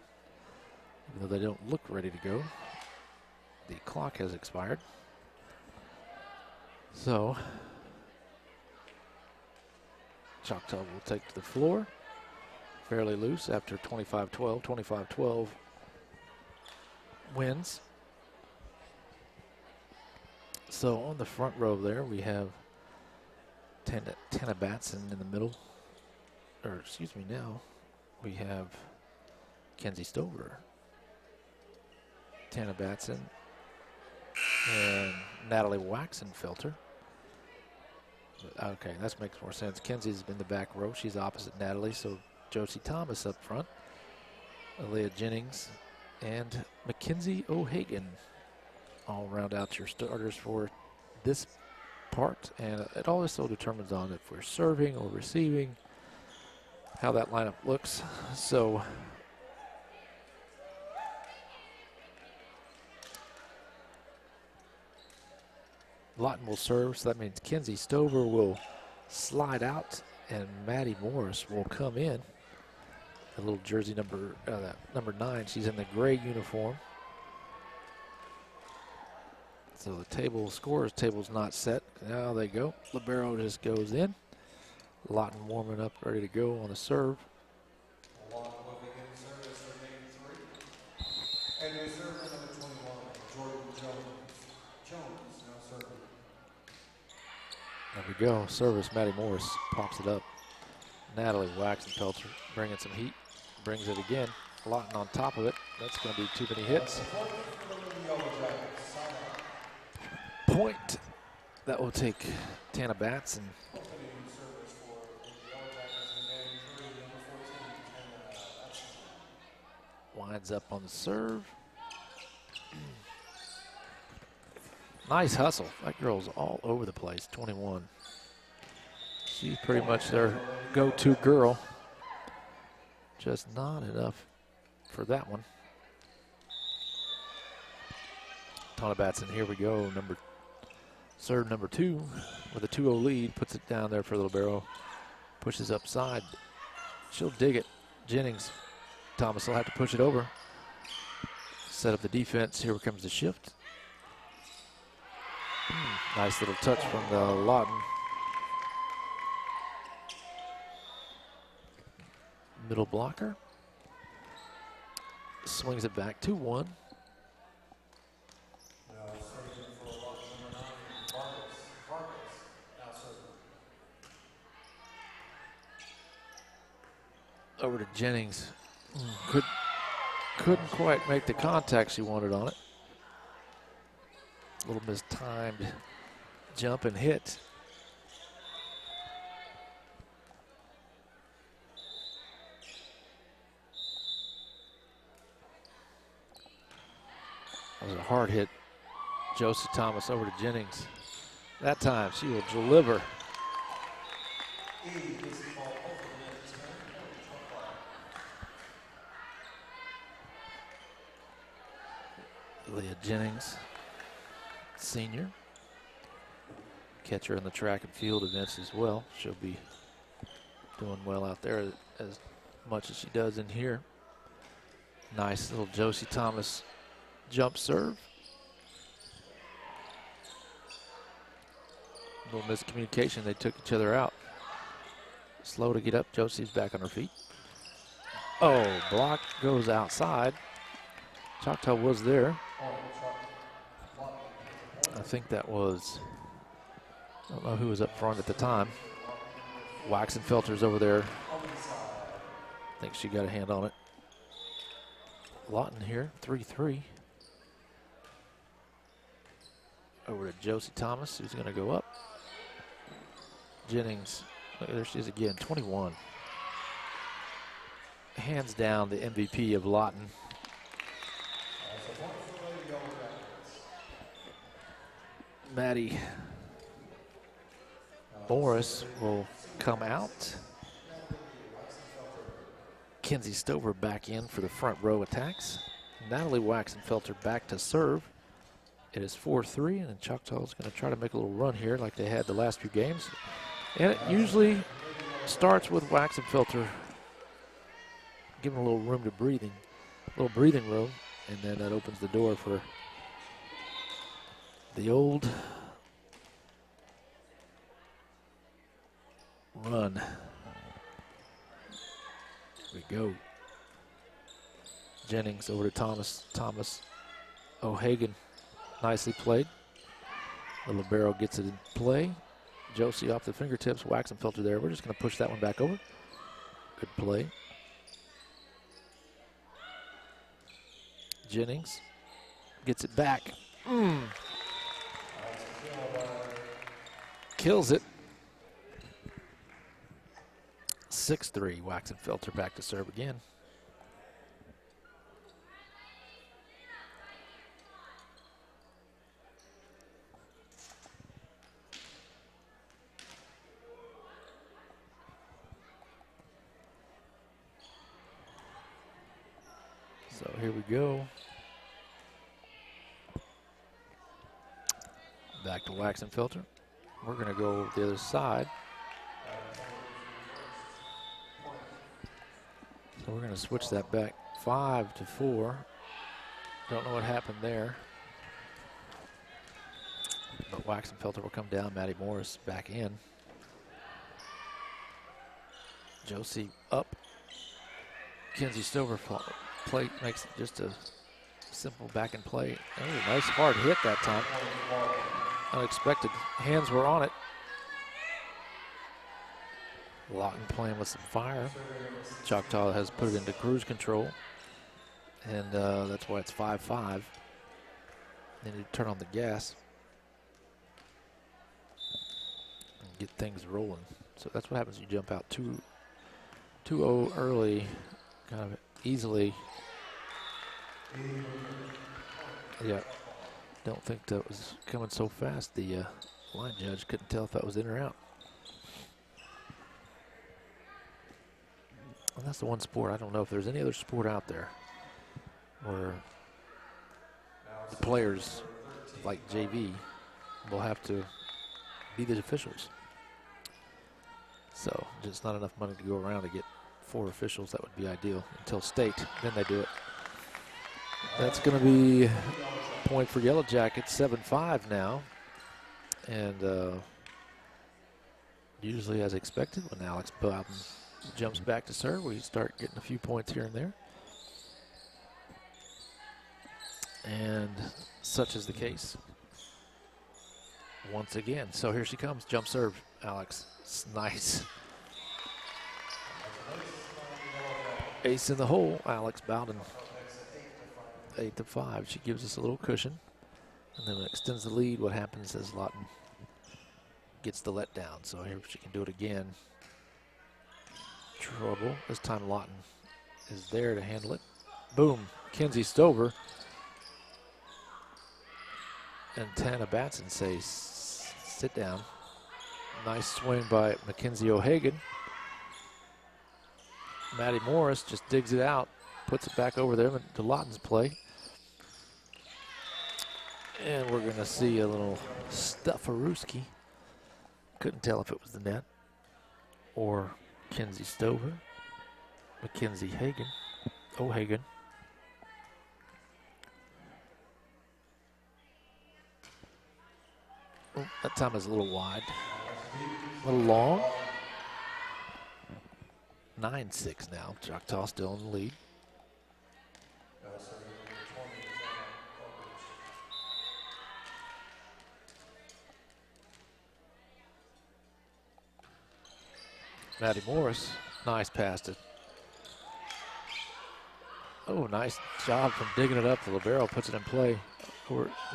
Even though they don't look ready to go, the clock has expired. So Choctaw will take to the floor. Fairly loose after 25-12. 25-12 wins. So on the front row there, we have Tana Batson in the middle. Or excuse me, now we have Kenzie Stover, Tana Batson, and Natalie Waxenfelter. Okay, that makes more sense. Kenzie's in the back row. She's opposite Natalie, so Josie Thomas up front, Aaliyah Jennings, and Mackenzie O'Hagan all round out your starters for this part. And it also determines on if we're serving or receiving, how that lineup looks. So Lawton will serve, so that means Kenzie Stover will slide out and Maddie Morris will come in. The little jersey number 9, she's in the gray uniform. So the scorer's table's not set. Now they go. Libero just goes in. Lawton warming up, ready to go on the serve. Lawton will begin service for game 3. And they serve number 21, Jordan Jones now serving. There we go. Service, Maddie Morris pops it up. Natalie Waxenfelter bringing some heat. Brings it again. Lawton on top of it. That's going to be too many hits. Point. That will take Tana Batson. Winds up on the serve. Nice hustle. That girl's all over the place. 21. She's pretty much their go-to girl. Just not enough for that one. Tana Batson, here we go. Serve number 2 with a 2-0 lead. Puts it down there for the libero. Pushes upside. She'll dig it. Jennings. Thomas will have to push it over. Set up the defense. Here comes the shift. Nice little touch from the Lawton. Middle blocker. Swings it back 2-1. Over to Jennings. Couldn't quite make the contact she wanted on it. A little mistimed jump and hit. That was a hard hit. Josie Thomas over to Jennings. That time she will deliver. Leah Jennings, senior. Catcher in the track and field events as well. She'll be doing well out there as much as she does in here. Nice little Josie Thomas jump serve. A little miscommunication. They took each other out. Slow to get up. Josie's back on her feet. Oh, block goes outside. Choctaw was there. I think that was, I don't know who was up front at the time. Waxenfelter's over there. I think she got a hand on it. Lawton here, 3-3. Over to Josie Thomas, who's going to go up. Jennings, there she is again, 21. Hands down the MVP of Lawton. Maddie Morris will come out. Kenzie Stover back in for the front row attacks. Natalie Waxenfelter back to serve. It is 4-3, and Choctaw is going to try to make a little run here like they had the last few games. And it usually starts with Waxenfelter giving a little room to breathing, a little breathing room, and then that opens the door for the old run. Here we go. Jennings over to Thomas. Thomas O'Hagan, nicely played. The libero gets it in play. Josie off the fingertips, Waxenfelter there. We're just going to push that one back over. Good play. Jennings gets it back. Kills it. 6-3, Waxenfelter back to serve again. So here we go. Back to Waxenfelter. We're going to go the other side. So we're going to switch that back 5-4. Don't know what happened there. But Waxenfelter will come down. Maddie Morris back in. Josie up. Kenzie Stover play makes just a simple back and play. Oh, nice hard hit that time. Unexpected. Hands were on it. Lawton playing with some fire. Choctaw has put it into cruise control. And that's why it's 5-5. They need to turn on the gas and get things rolling. So that's what happens when you jump out 2-0 early, kind of easily. Yeah, don't think that was coming so fast. The line judge couldn't tell if that was in or out. And that's the one sport, I don't know if there's any other sport out there where the players, like JV, will have to be the officials. So just not enough money to go around to get 4 officials. That would be ideal until state, then they do it. That's going to be a point for Yellow Jackets, 7-5 now. And usually as expected, when Alex Bowden jumps back to serve, we start getting a few points here and there. And such is the case once again. So here she comes, jump serve, Alex. It's nice. Ace in the hole, Alex Bowden. 8-5. She gives us a little cushion and then extends the lead. What happens is Lawton gets the letdown. So here she can do it again. Trouble. This time Lawton is there to handle it. Boom. Kenzie Stover and Tana Batson say sit down. Nice swing by Mackenzie O'Hagan. Maddie Morris just digs it out, puts it back over there to Lawton's play. And we're going to see a little Stufferooski. Couldn't tell if it was the net or Kenzie Stover. Mackenzie O'Hagan. Oh, that time is a little wide. A little long. 9-6 now. Choctaw still in the lead. Maddie Morris, nice pass to. Oh, nice job from digging it up. The libero puts it in play.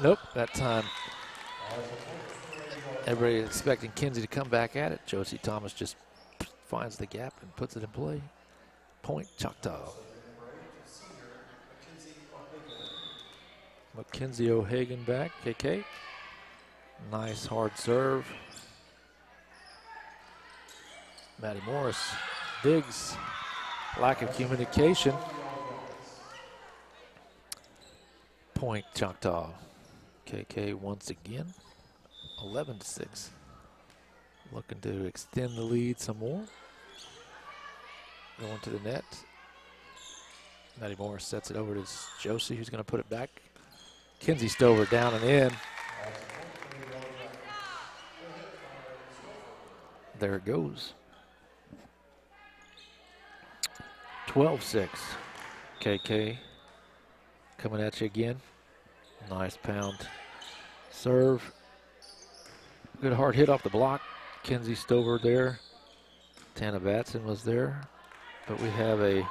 Nope, that time Everybody expecting Kinsey to come back at it. Josie Thomas just finds the gap and puts it in play. Point Choctaw. Mackenzie O'Hagan back, KK. Nice hard serve. Maddie Morris digs. Lack of communication. Point Choctaw. KK once again. 11-6. Looking to extend the lead some more. Going to the net. Maddie Morris sets it over to Josie, who's going to put it back. Kinsey Stover down and in. There it goes. 12-6. KK coming at you again. Nice pound serve. Good hard hit off the block. Kinsey Stover there. Tana Batson was there. But we have a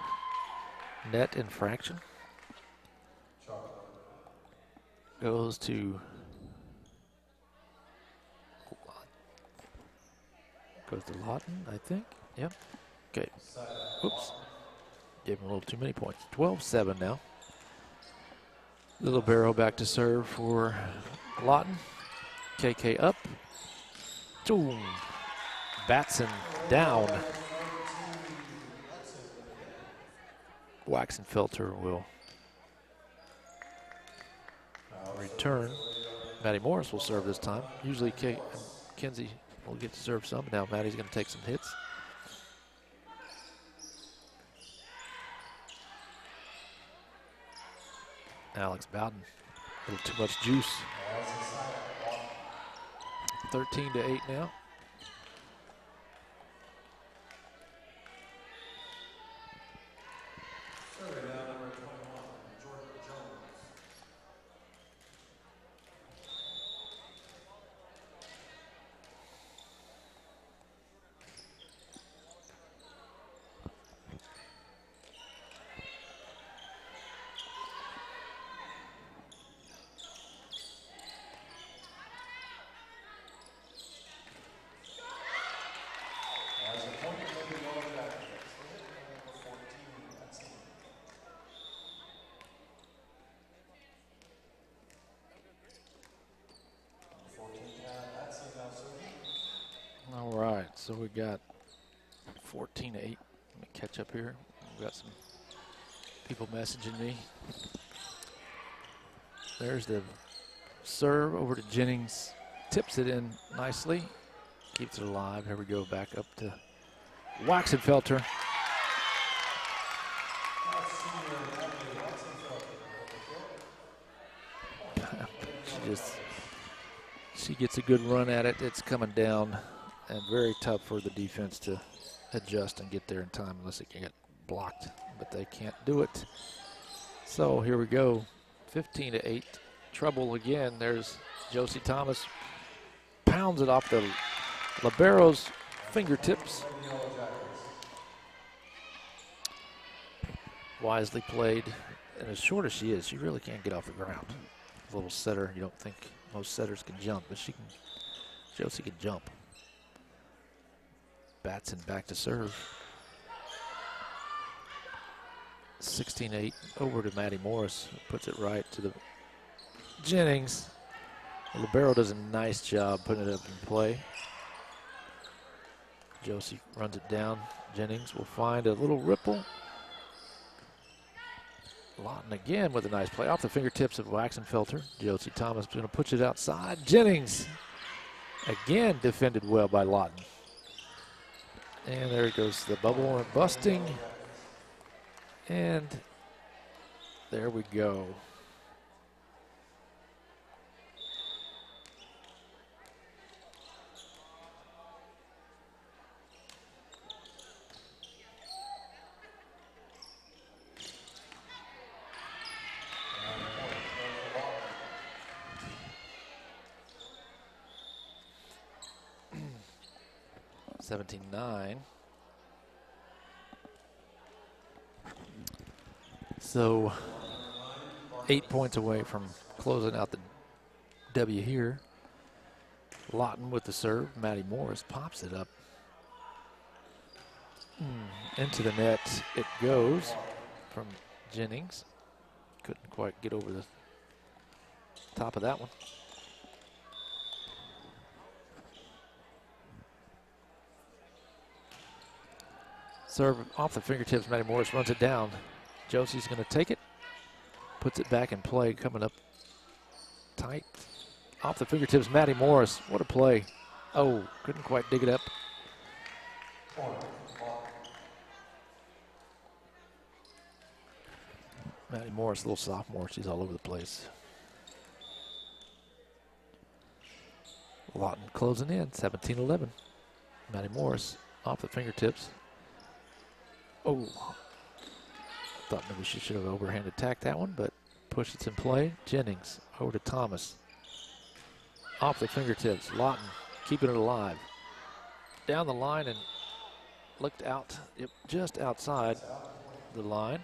net infraction. Goes to Lawton, I think. Yep. Okay. Oops. Gave him a little too many points. 12-7 now. Little Barrow back to serve for Lawton. KK up. Boom. Batson down. Waxenfelter will return. Maddie Morris will serve this time. Usually Kinsey will get to serve some, but now Maddie's going to take some hits. Alex Bowden, a little too much juice. 13-8 now. All right, so we got 14-8. Let me catch up here. We've got some people messaging me. There's the serve over to Jennings. Tips it in nicely. Keeps it alive. Here we go, back up to Waxenfelter. She gets a good run at it. It's coming down, and very tough for the defense to adjust and get there in time unless it can get blocked, but they can't do it. So here we go, 15-8. Trouble again. There's Josie Thomas. Pounds it off the libero's fingertips. Wisely played, and as short as she is, she really can't get off the ground. A little setter, you don't think most setters can jump, but she can. Josie can jump. Batson back to serve. 16-8 over to Maddie Morris. Puts it right to the Jennings. Libero does a nice job putting it up in play. Josie runs it down. Jennings will find a little ripple. Lawton again with a nice play off the fingertips of Waxenfelter. Josie Thomas going to push it outside. Jennings again defended well by Lawton. And there goes the bubble and busting. And there we go. $17-9. So 8 points away from closing out the W here. Lawton with the serve. Maddie Morris pops it up. Into the net it goes from Jennings. Couldn't quite get over the top of that one. Serve off the fingertips. Maddie Morris runs it down. Josie's going to take it. Puts it back in play. Coming up tight. Off the fingertips. Maddie Morris. What a play. Oh, couldn't quite dig it up. Maddie Morris, little sophomore. She's all over the place. Lawton closing in. 17-11. Maddie Morris off the fingertips. Oh, thought maybe she should have overhand attacked that one, but push it's in play. Jennings over to Thomas. Off the fingertips. Lawton keeping it alive. Down the line and looked out, just outside the line.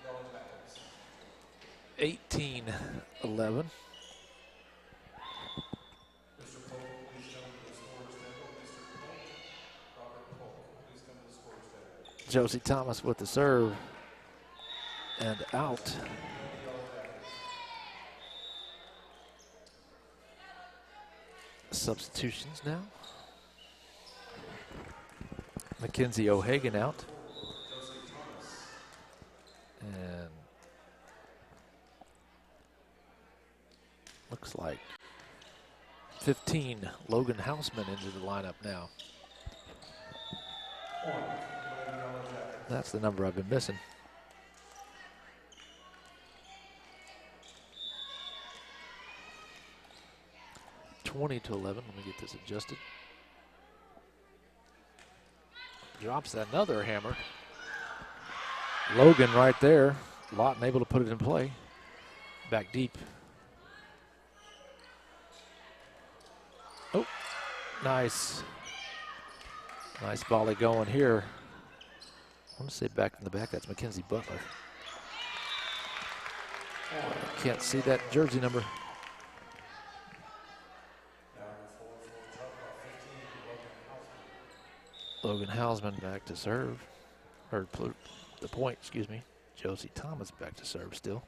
18-11. Josie Thomas with the serve and out. Substitutions now. Mackenzie O'Hagan out. And looks like 15, Logan Houseman into the lineup now. That's the number I've been missing. (20-11). Let me get this adjusted. Drops another hammer. Logan right there. Lawton able to put it in play. Back deep. Oh, nice. Nice volley going here. I want to say back from the back, that's Mackenzie Butler. Can't see that jersey number. Logan Hausman back to serve. Or the point, excuse me. Josie Thomas back to serve still.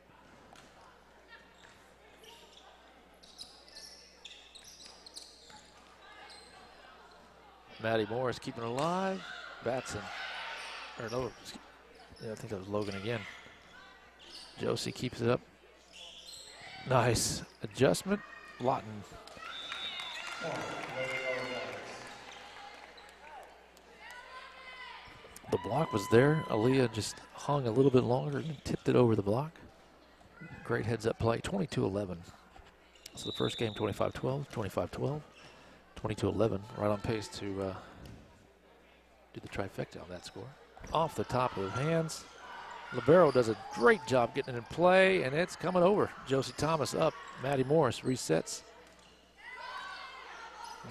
Maddie Morris keeping it alive. Batson. Or no, yeah, I think that was Logan again. Josie keeps it up. Nice adjustment. Lawton. The block was there. Aaliyah just hung a little bit longer and tipped it over the block. Great heads-up play. 22-11. So the first game 25-12, 25-12, 22-11. Right on pace to do the trifecta on that score. Off the top of hands. Libero does a great job getting it in play, and it's coming over. Josie Thomas up. Maddie Morris resets.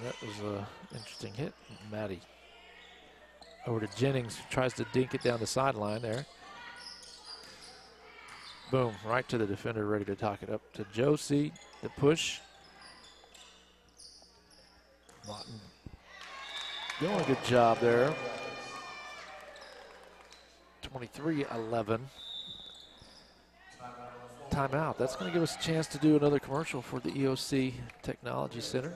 That was an interesting hit. Maddie over to Jennings, tries to dink it down the sideline there. Boom, right to the defender, ready to talk it up to Josie. The push. Lawton doing a good job there. 23-11. Timeout. That's going to give us a chance to do another commercial for the EOC Technology Center.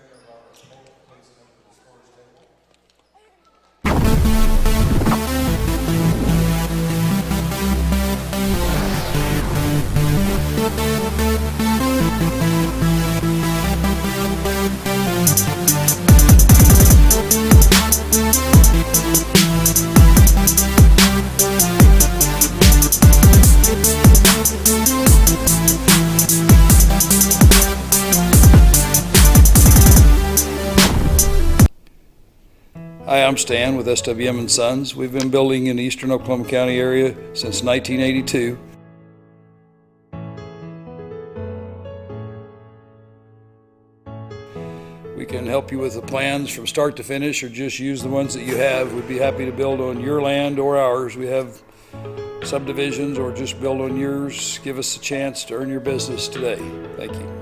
Hi, I'm Stan with SWM & Sons. We've been building in the eastern Oklahoma County area since 1982. We can help you with the plans from start to finish or just use the ones that you have. We'd be happy to build on your land or ours. We have subdivisions or just build on yours. Give us a chance to earn your business today. Thank you.